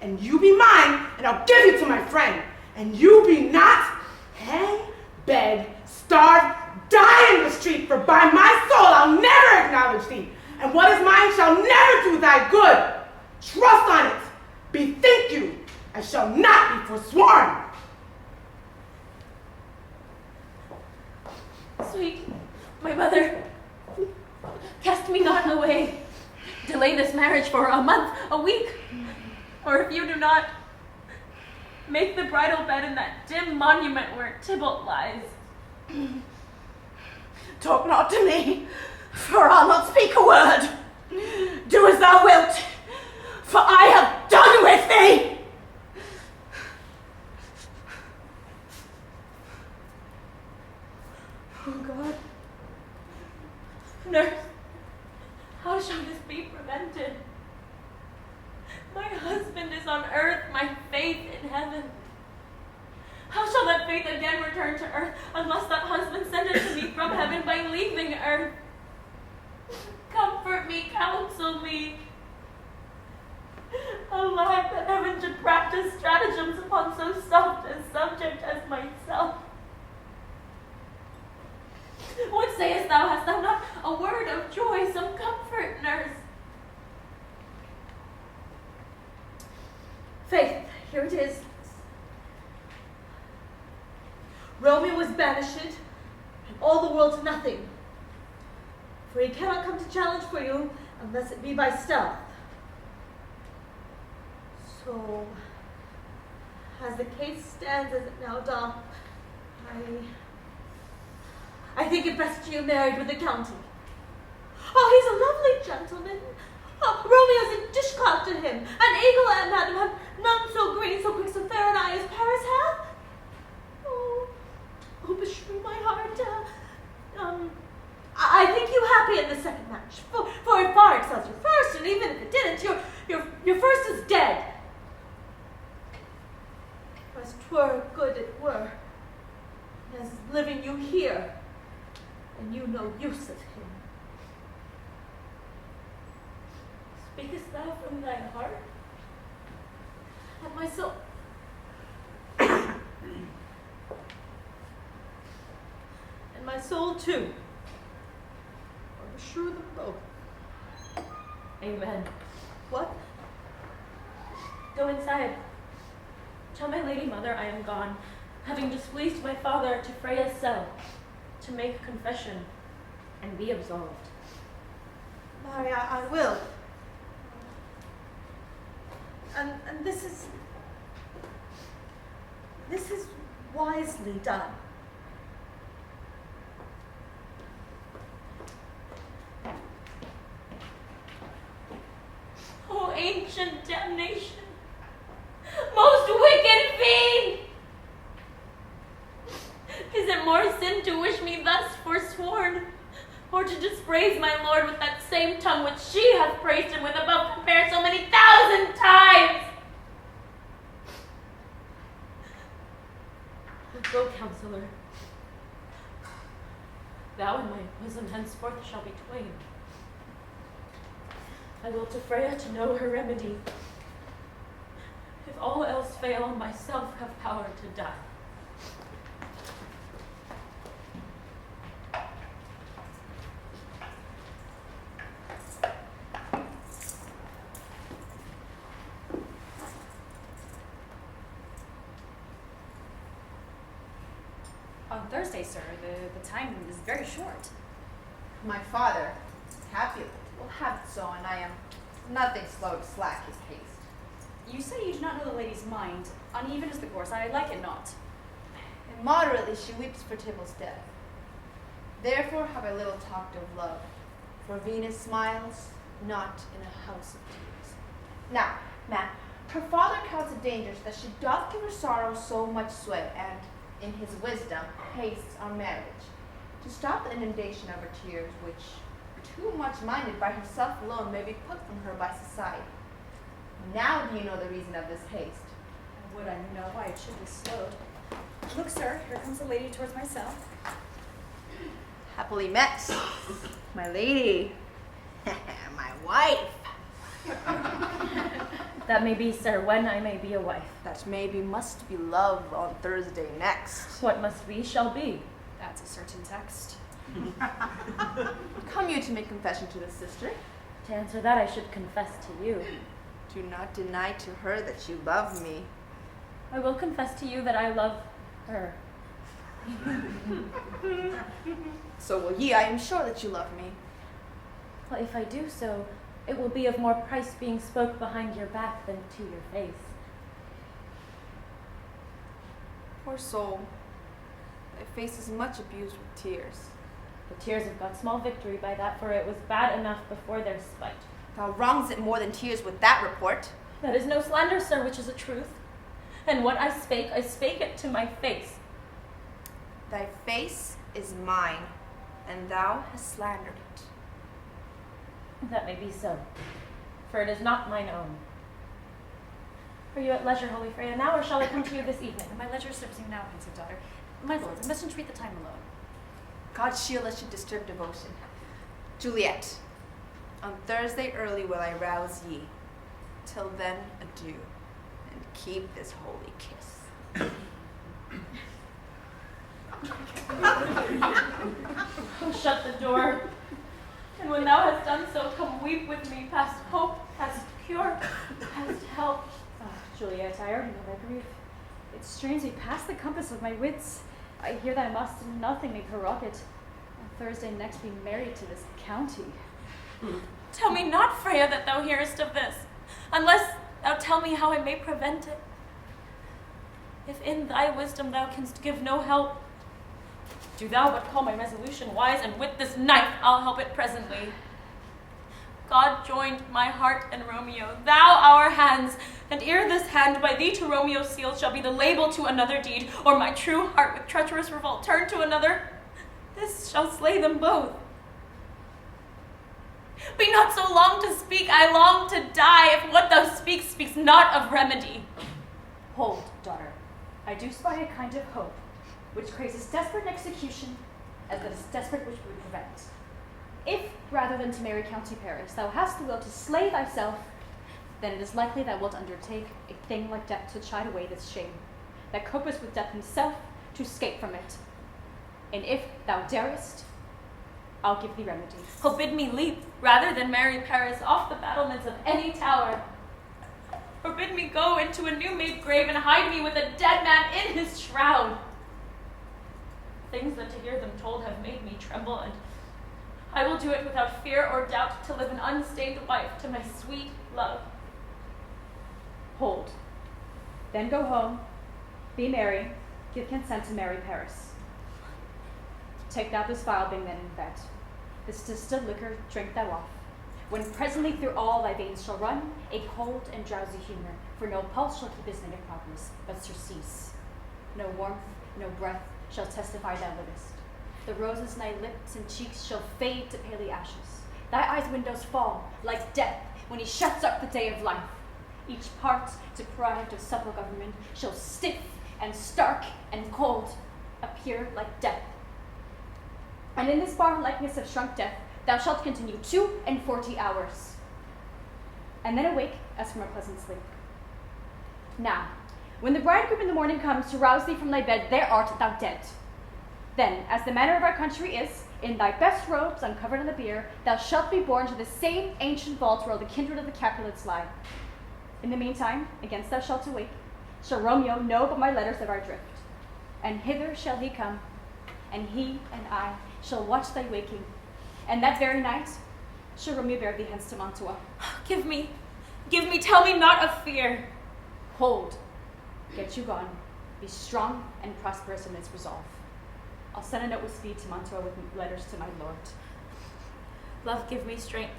And you be mine, and I'll give you to my friend. And you be not, hang, beg, starve, die in the street, for by my soul I'll never acknowledge thee. And what is mine shall never do thy good. Trust on it. Bethink you, I shall not be forsworn. Sweet, my mother, cast me not away. Delay this marriage for a month, a week, or if you do not, make the bridal bed in that dim monument where Tybalt lies. Talk not to me, for I'll not speak a word. Do as thou wilt, for I have done with thee. Oh God. Nurse, how shall this be prevented? My husband is on earth, my faith in heaven. How shall that faith again return to earth unless that husband send it to me from heaven by leaving earth? Comfort me, counsel me. Alack, that heaven should practice stratagems upon so soft a subject as myself. What sayest thou? Hast thou not a word of joy, some comfort, nurse? Faith, here it is. Romeo was banished, and all the world's nothing. For he cannot come to challenge for you unless it be by stealth. So, as the case stands as it now doth, I think it best you married with the county. Oh, he's a lovely gentleman. Oh, Romeo's a dishclout to him. An eagle and madam have none so green, so quick, so fair an eye as Paris hath. Oh, beshrew my heart. I think you happy in the second match, for it far excels your first, and even if it didn't, your first is dead. As 'twere good it were, as living you here, and you no use of him. Speakest thou from thy heart? And my soul. And my soul too. Or beshrew them both. Amen. What? Go inside. Tell my lady mother I am gone, having displeased my father to Freya's cell, to make confession and be absolved. Marry, I will. And this is wisely done. O ancient damnation, most wicked fiend! Is it more sin to wish me thus forsworn, or to dispraise my lord with that same tongue which she hath praised him with above compare so many thousand times? Go, counselor. Thou and my bosom henceforth shall be twain. I will to Freya to know her remedy. If all else fail, myself have power to die. On Thursday, sir. The time is very short. My father, Capulet, will have it so, and I am nothing slow to slack his haste. You say you do not know the lady's mind. Uneven is the course. I like it not. Immoderately she weeps for Tybalt's death. Therefore have I little talked of love, for Venus smiles not in a house of tears. Now, man, her father counts it dangerous that she doth give her sorrow so much sway, and, in his wisdom, hastes our marriage, to stop the inundation of her tears, which, too much minded by herself alone, may be put from her by society. Now do you know the reason of this haste? Would I know why it should be slowed? Look, sir, here comes the lady towards myself. Happily met, my lady, my wife. That may be, sir, when I may be a wife. That maybe must be love on Thursday next. What must be shall be. That's a certain text. Come you to make confession to the sister? To answer that, I should confess to you. Do not deny to her that you love me. I will confess to you that I love her. So will ye, I am sure that you love me. Well, if I do so, it will be of more price being spoke behind your back than to your face. Poor soul, thy face is much abused with tears. The tears have got small victory by that, for it was bad enough before their spite. Thou wrongs it more than tears with that report. That is no slander, sir, which is a truth. And what I spake it to my face. Thy face is mine, and thou hast slandered it. That may be so, for it is not mine own. Are you at leisure, Holy Freya, now, or shall I come to you this evening? My leisure serves you now, pensive daughter. My lords, I must entreat the time alone. God shield us should disturb devotion. Juliet, on Thursday early will I rouse ye. Till then, adieu, and keep this holy kiss. Oh, shut the door. And when thou hast done so, come weep with me past hope, past cure, past help. Ah, Juliet, I already know thy grief. It strains me past the compass of my wits. I hear that I must in nothing may prorogue it. On Thursday next be married to this county. Tell me not, Freya, that thou hearest of this, unless thou tell me how I may prevent it. If in thy wisdom thou canst give no help, do thou but call my resolution wise, and with this knife I'll help it presently. God joined my heart and Romeo, thou our hands, and ere this hand by thee to Romeo sealed shall be the label to another deed, or my true heart with treacherous revolt turned to another, this shall slay them both. Be not so long to speak, I long to die, if what thou speaks not of remedy. Hold, daughter. I do spy a kind of hope, which craves as desperate an execution as that is desperate which would prevent. If, rather than to marry County Paris, thou hast the will to slay thyself, then it is likely thou wilt undertake a thing like death to chide away this shame, that copest with death himself to escape from it. And if thou darest, I'll give thee remedy. Oh, bid me leap, rather than marry Paris, off the battlements of any tower. Or bid me go into a new-made grave and hide me with a dead man in his shroud. Things that to hear them told have made me tremble, and I will do it without fear or doubt to live an unstained wife to my sweet love. Hold. Then go home, be merry, give consent to marry Paris. Take thou this phial, being then in bed. This distilled liquor drink thou off, when presently through all thy veins shall run a cold and drowsy humor, for no pulse shall keep his native progress, but surcease. No warmth, no breath shall testify thou livest. The roses in thy lips and cheeks shall fade to paly ashes. Thy eyes' windows fall, like death, when he shuts up the day of life. Each part, deprived of supple government, shall stiff and stark and cold appear like death. And in this bar likeness of shrunk death, thou shalt continue 42 hours, and then awake as from a pleasant sleep. Now, when the bridegroom in the morning comes to rouse thee from thy bed, there art thou dead. Then, as the manner of our country is, in thy best robes uncovered on the bier, thou shalt be borne to the same ancient vault where all the kindred of the Capulets lie. In the meantime, against thou shalt awake, shall Romeo know but my letters of our drift, and hither shall he come and he and I shall watch thy waking, and that very night shall Romeo bear thee hence to Mantua. Give me, tell me not of fear. Hold, get you gone, be strong and prosperous in this resolve. I'll send a note with speed to Mantua with letters to my lord. Love, give me strength,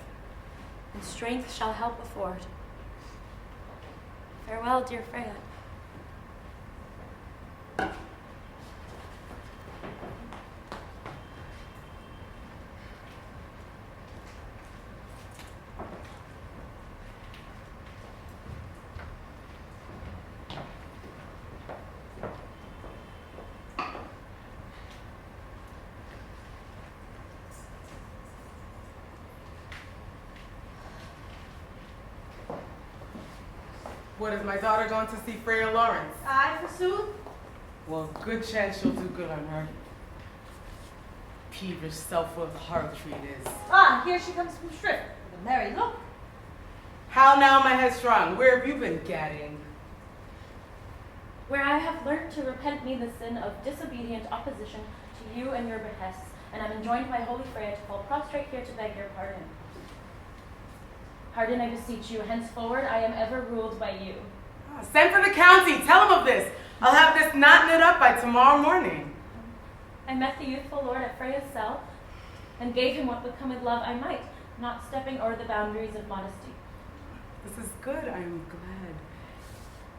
and strength shall help afford. Farewell, dear Freya. What, is my daughter going to see Freya Lawrence? Aye, forsooth. Well, good chance she'll do good on her. Peevish, self-willed harlotry it is. Ah, here she comes from Shrift with a merry look. How now, my headstrong? Where have you been gadding? Where I have learnt to repent me the sin of disobedient opposition to you and your behests, and am enjoined by holy Freya to fall prostrate here to beg your pardon. Pardon, I beseech you. Henceforward, I am ever ruled by you. Send for the county. Tell him of this. I'll have this knot knit up by tomorrow morning. I met the youthful lord at Freya's cell, and gave him what becometh love I might, not stepping o'er the boundaries of modesty. This is good. I am glad.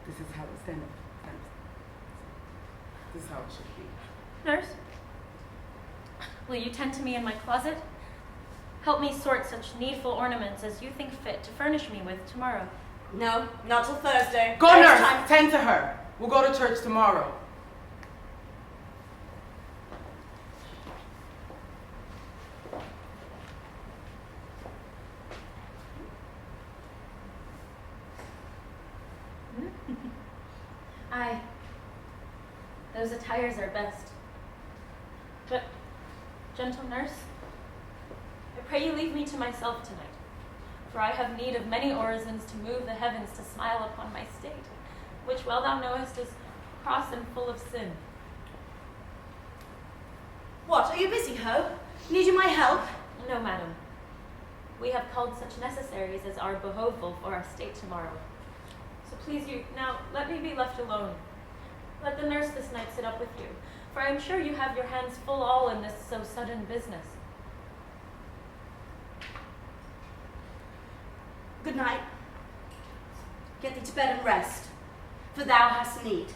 This is how it stand up. This is how it should be. Nurse, will you tend to me in my closet? Help me sort such needful ornaments as you think fit to furnish me with tomorrow. No, not till Thursday. Go, There's nurse. Tend to her. We'll go to church tomorrow. Aye, those attires are best. But, gentle nurse, I pray you leave me to myself tonight, for I have need of many orisons to move the heavens to smile upon my state, which well thou knowest is cross and full of sin. What, are you busy, Ho? Need you my help? No, madam. We have called such necessaries as are behoveful for our state tomorrow. So please you, now let me be left alone. Let the nurse this night sit up with you, for I am sure you have your hands full all in this so sudden business. Good night. Get thee to bed and rest, for thou hast need.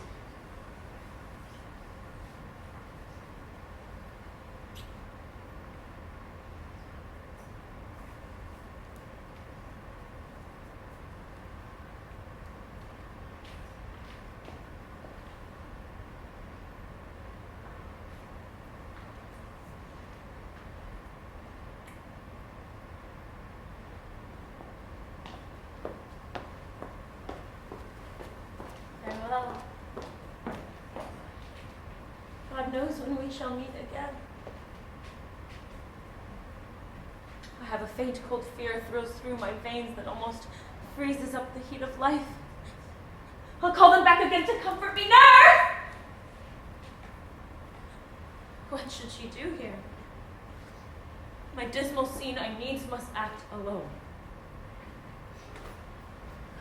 Farewell. God knows when we shall meet again. I have a faint cold fear throws through my veins that almost freezes up the heat of life. I'll call them back again to comfort me. Nurse! What should she do here? My dismal scene I needs must act alone.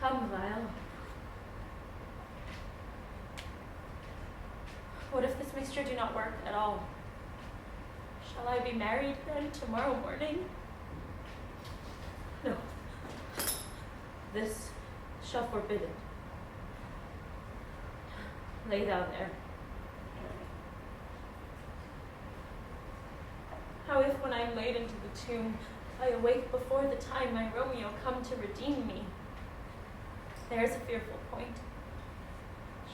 Come, Viola. What if this mixture do not work at all? Shall I be married then tomorrow morning? No. This shall forbid it. Lay thou there. How if when I am laid into the tomb, I awake before the time my Romeo come to redeem me? There's a fearful point.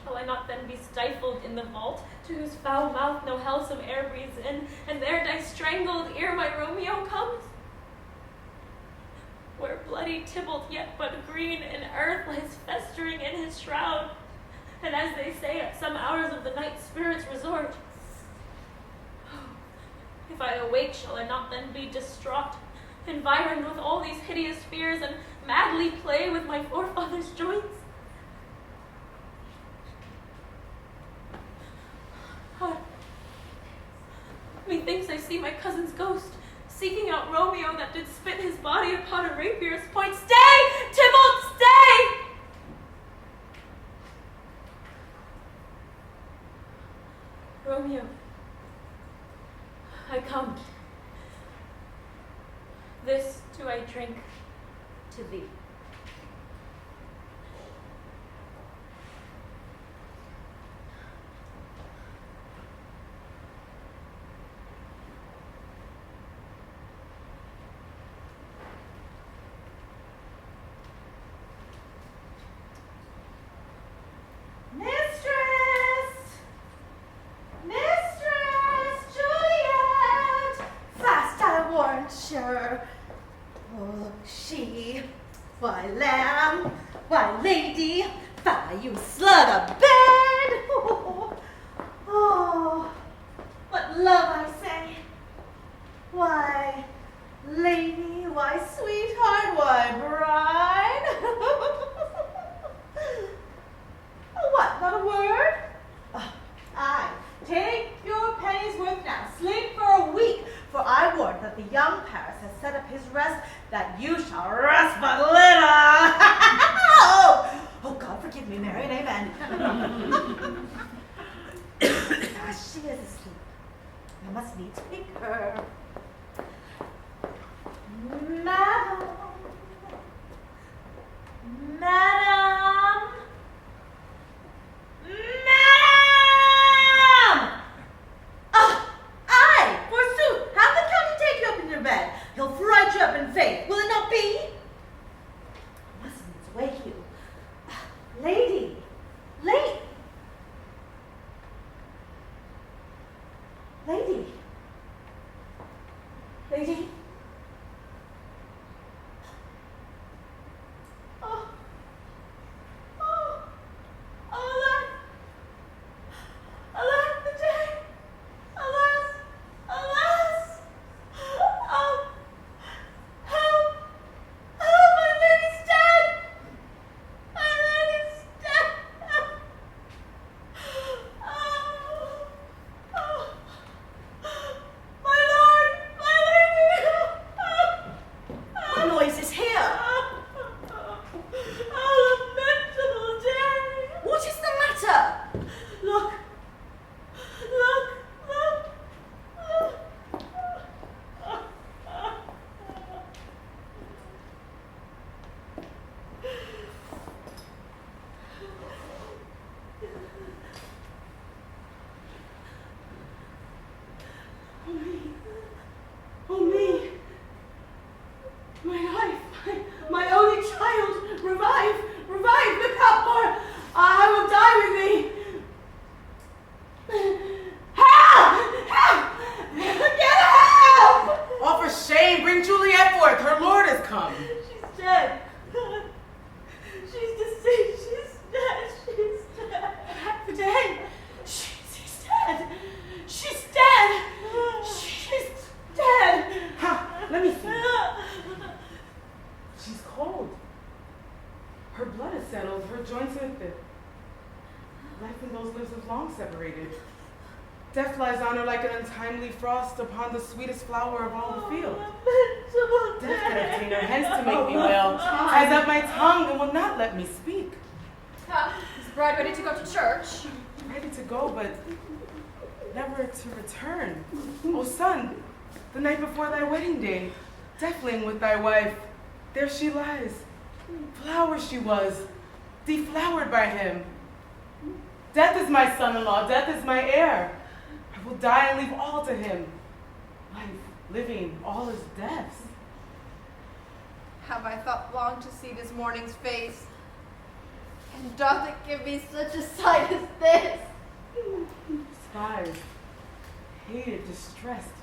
Shall I not then be stifled in the vault, to whose foul mouth no hellsome air breathes in, and there die strangled ere my Romeo comes? Where bloody Tybalt yet but green in earth lies festering in his shroud, and as they say, at some hours of the night spirits resort. If I awake, shall I not then be distraught, environed with all these hideous fears, and madly play with my forefathers' joints? dreams I see my cousin's ghost, seeking out Romeo that did spit his body upon a rapier's point. Stay, Tybalt, stay! Romeo, I come. This do I drink to thee. Sure. Oh, she, why lamb, why lady, why you slug a bed. Oh, what love I say. Why lady, why sweetheart, why bride. What, not a word? Aye, take your penny's worth now, sleep for a week. For I warrant that the young Paris has set up his rest, that you shall rest but little. Oh, God, forgive me, Mary, and amen. She is asleep. I must needs wake her. Madam. Madam. Aye, forsooth, have the Count take you up in your bed. He'll fright you up in faith, will it not be? Must needs wake you. Lady, lady. Lady. Lady. Oh. Oh. Alack. Alack the day. Alas. Alas. Oh. Help. Help, my lady's dead. My lady's dead. Oh. Oh. My lord, my lady. What noise is here? Oh, lamentable day. What is the matter? Look. Look. Look. Oh me, my life, my only child, revive, look up, or I will die with thee. Help! Help! Get help! Oh, for shame, bring Juliet forth, her lord has come. She's dead. She's deceased, she's dead, she's dead. Dead. She's dead. She's dead. She's dead. Ha, let me see. She's cold. Her blood is settled, her joints are thick. Life in those lips is long separated. Death lies on her like an untimely frost upon the sweetest flower of all the field. Death can obtain her hence to make me well, ties up my tongue and will not let me speak. Is the bride ready to go to church? Ready to go, but never to return. O son, the night before thy wedding day, deathling with thy wife, there she lies. Flower she was, deflowered by him. Death is my son-in-law, death is my heir. I will die and leave all to him. Life, living, all is death's. Have I thought long to see this morning's face? And doth it give me such a sight as this? Despised, hated, distressed,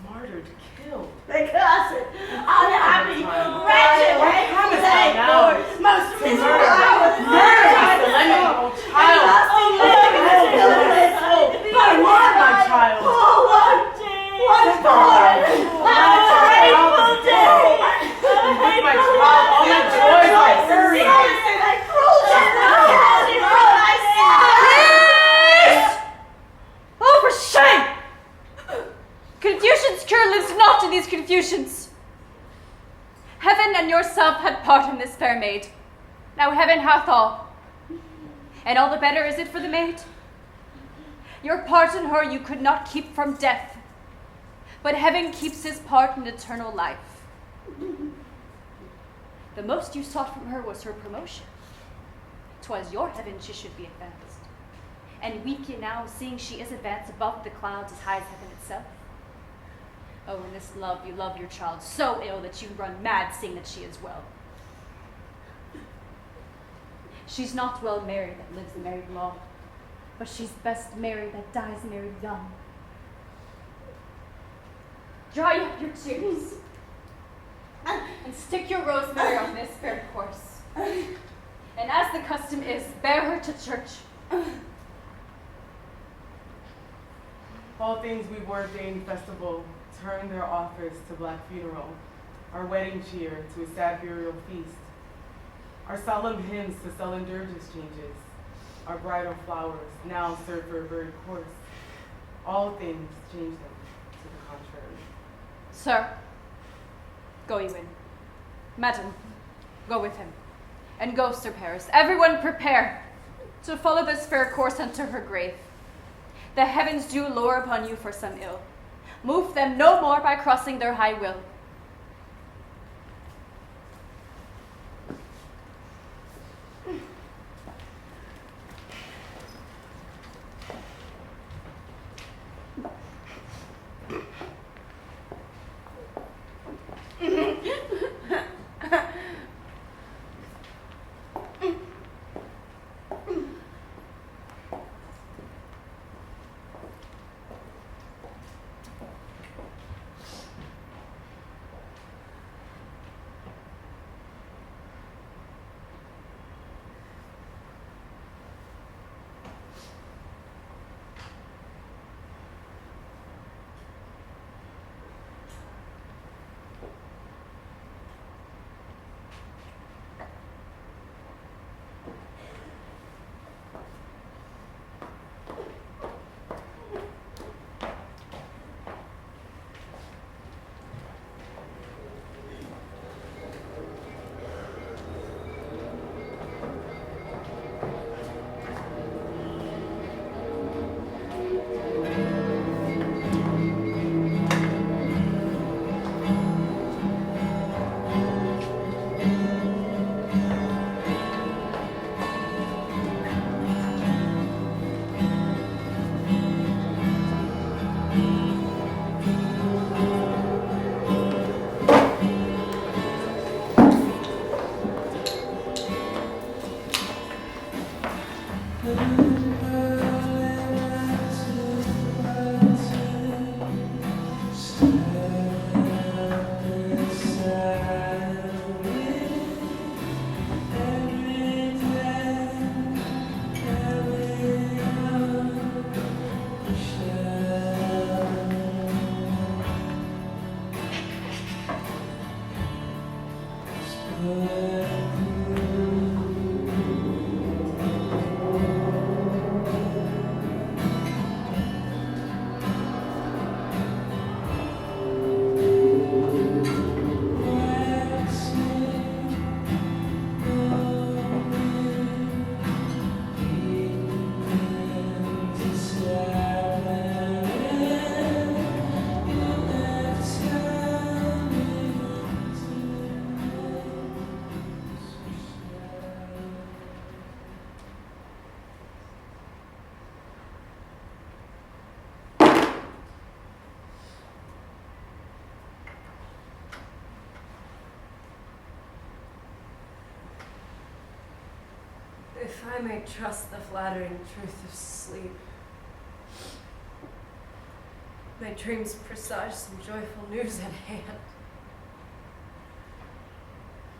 martyred, killed. Because unhappy, wretched, What promise thou now? most To miserable murder, hour. murder, solemnity, O child. By what? My child. Oh, what day! What for? A grateful day! With my child, all my joys are buried. That cruel justice! Oh, for shame! confusions. Heaven and yourself had part in this fair maid. Now heaven hath all. And all the better is it for the maid. Your part in her you could not keep from death, but heaven keeps his part in eternal life. The most you sought from her was her promotion. 'Twas your heaven she should be advanced. And weep ye now, seeing she is advanced above the clouds as high as heaven itself? Oh, in this love you love your child so ill that you run mad seeing that she is well. She's not well married that lives the married law, but she's best married that dies married young. Dry up your tears, and stick your rosemary on this fair course. And as the custom is, bear her to church. All things we were ordained festival turn their offers to black funeral, our wedding cheer to a sad burial feast, our solemn hymns to sullen dirges changes, our bridal flowers now serve for a buried course. All things change them to the contrary. Sir, go you in. Madam, go with him. And go, Sir Paris. Everyone prepare to follow this fair course unto her grave. The heavens do lower upon you for some ill. Move them no more by crossing their high will. If I may trust the flattering truth of sleep, my dreams presage some joyful news at hand.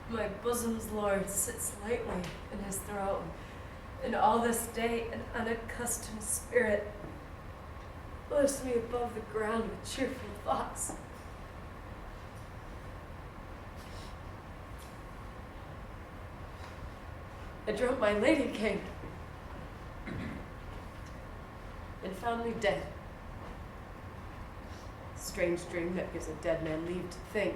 My bosom's lord sits lightly in his throne, and all this day an unaccustomed spirit lifts me above the ground with cheerful thoughts. I dreamt my lady came and found me dead, strange dream that gives a dead man leave to think.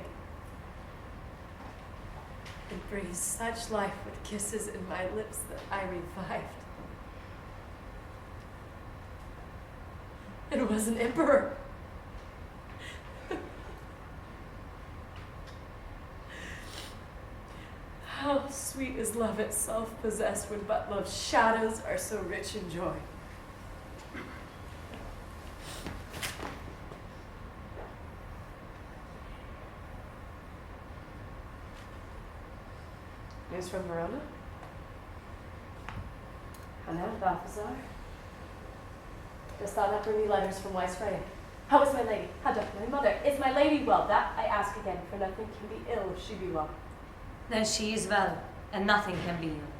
It breathes such life with kisses in my lips that I revived. It was an emperor. How sweet is love itself possessed when but love's shadows are so rich in joy. News from Verona? Anon, Balthazar? Dost thou not bring me letters from wise Freya? How is my lady? How doth my mother? Is my lady well? That I ask again, for nothing can be ill if she be well. Then she is well, and nothing can be ill.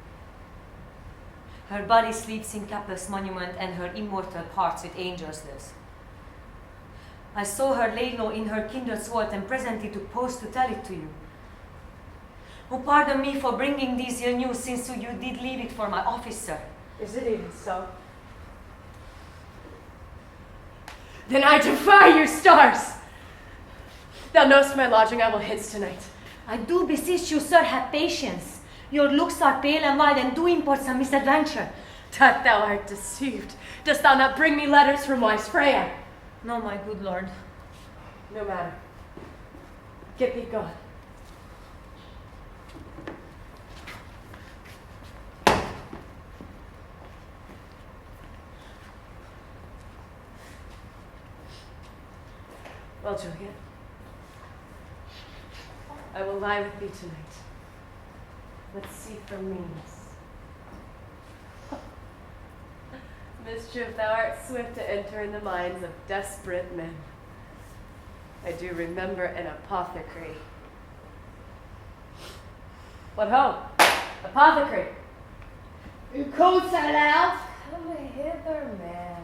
Her body sleeps in Capel's monument, and her immortal heart with angels lives. I saw her lay low in her kindred's vault, and presently took post to tell it to you. Oh, pardon me for bringing these your news, since you did leave it for my office, sir. Is it even so? Then I defy your stars! Thou knowest my lodging, I will hence tonight. I do beseech you, sir, have patience. Your looks are pale and wild, and do import some misadventure. That thou art deceived. Dost thou not bring me letters from wise Freya? No, my good lord. No matter. Get thee gone. Well, Juliet, I will lie with thee tonight. Let's see for means. Mischief, thou art swift to enter in the minds of desperate men. I do remember an apothecary. What ho? Apothecary! Who calls so loud? Come hither, man.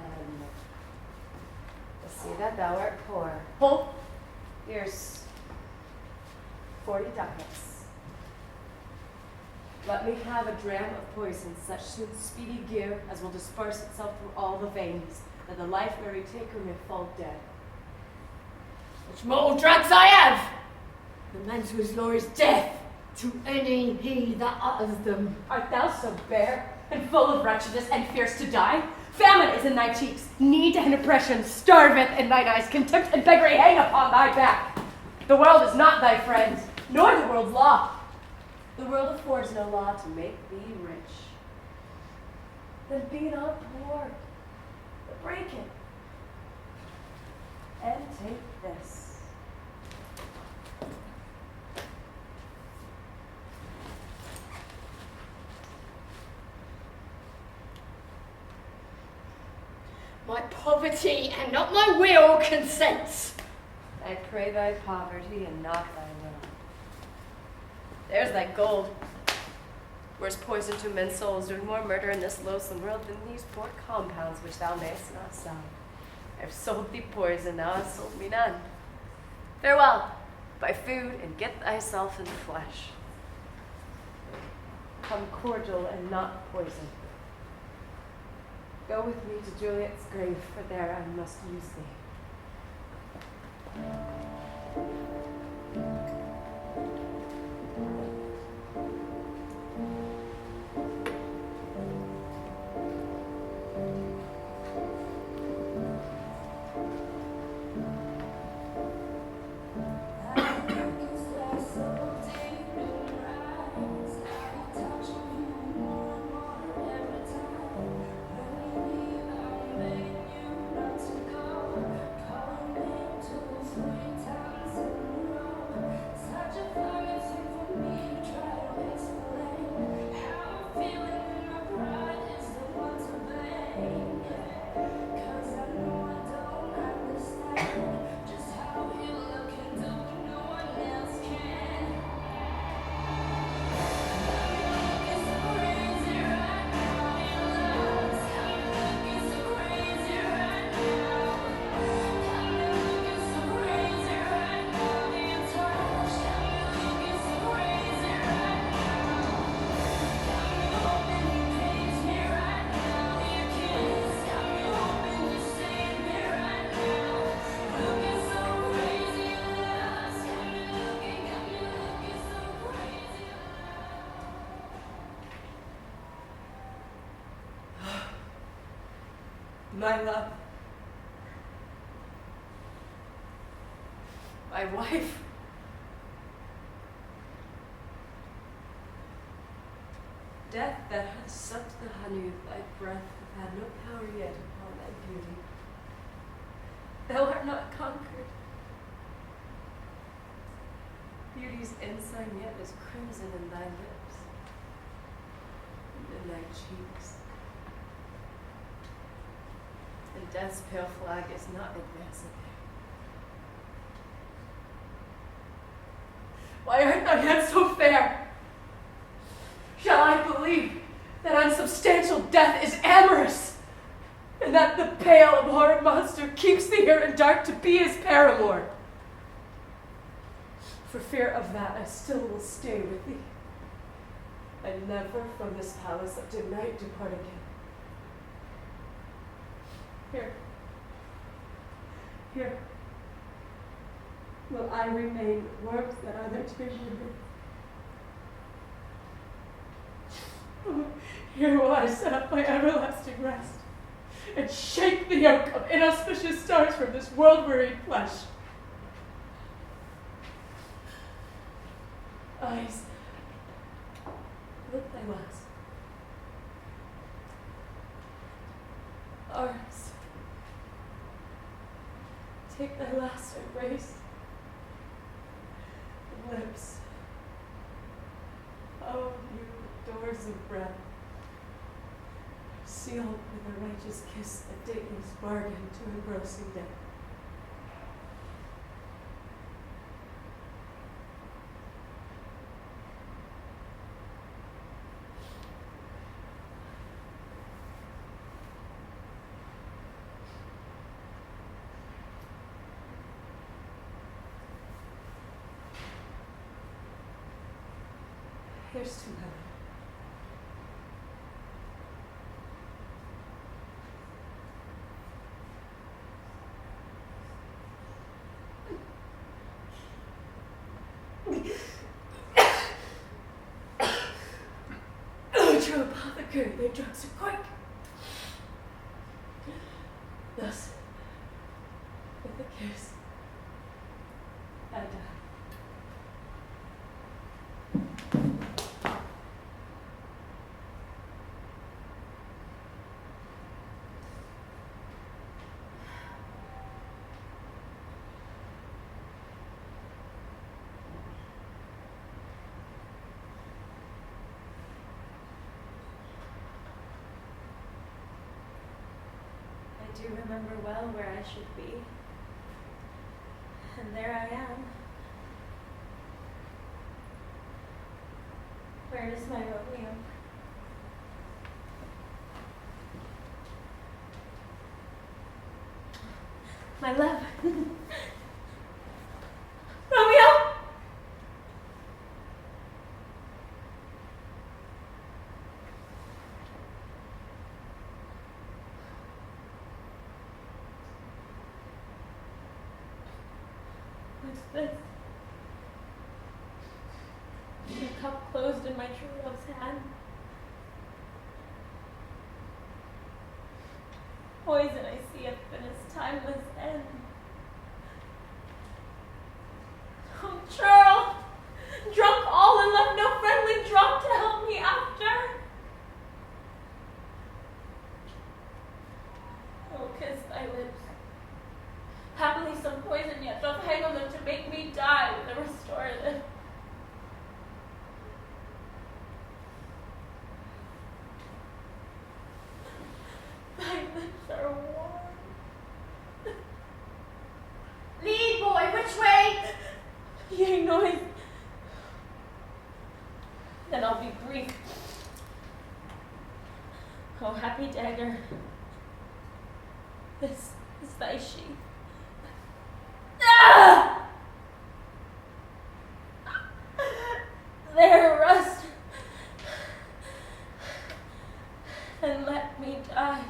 I see that thou art poor. Hold. Here's 40 ducats. Let me have a dram of poison, such speedy gear as will disperse itself through all the veins, that the life-weary taker may fall dead. Which mortal drugs I have! The man's whose law is death to any he that utters them. Art thou so bare, and full of wretchedness, and fierce to die? Famine is in thy cheeks, need and oppression starveth in thine eyes, contempt and beggary hang upon thy back. The world is not thy friend, nor the world's law. The world affords no law to make thee rich. Then be not poor, but break it, and take this. My poverty and not my will consents. I pray thy poverty and not thy will. There's thy gold. Worse poison to men's souls, doing more murder in this loathsome world than these poor compounds which thou mayest not sell. I have sold thee poison, thou hast sold me none. Farewell, buy food and get thyself in flesh. Come cordial and not poison. Go with me to Juliet's grave, for there I must use thee. My love. My wife. Death that hath sucked the honey of thy breath hath had no power yet upon thy beauty. Thou art not conquered. Beauty's ensign yet is crimson in thy lips and in thy cheeks. And death's pale flag is not advancing. Why art thou yet so fair? Shall I believe that unsubstantial death is amorous, and that the pale abhorrent monster keeps thee here in dark to be his paramour? For fear of that, I still will stay with thee, and never from this palace of tonight depart again. Here will I remain with warmth that other tears remove. Here will I set up my everlasting rest, and shake the yoke of inauspicious stars from this world-wearied flesh. Eyes, look thy last. Arms, take thy last embrace. Lips, oh, you doors of breath, sealed with a righteous kiss, a dateless bargain to engrossing death. Here's to heaven. Oh, true apothecary, thy drugs are quick. Thus, with a kiss, I die. I do remember well where I should be. And there I am. Where is my Romeo? My love. Romeo! What's this? The cup closed in my true love's hand. Poison I see up in his timeless end. Oh, churl! Drunk all and left no friendly drop to help me after. Oh, kiss thy lips. Happily some poison yet doth hang on them to make me die with a restorative. Thy lips are warm. Lead, boy, which way? Yea, noise. Then I'll be brief. Oh, happy dagger, this is thy sheath. Ah! There rust, and let me die.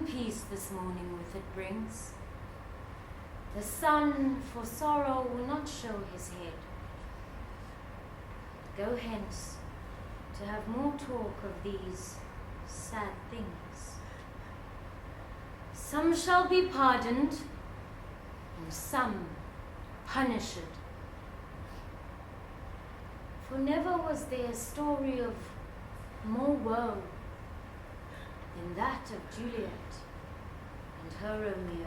and peace this morning with it brings. The sun for sorrow will not show his head. Go hence to have more talk of these sad things. Some shall be pardoned, and some punished. For never was there a story of more woe than that of Juliet and her Romeo.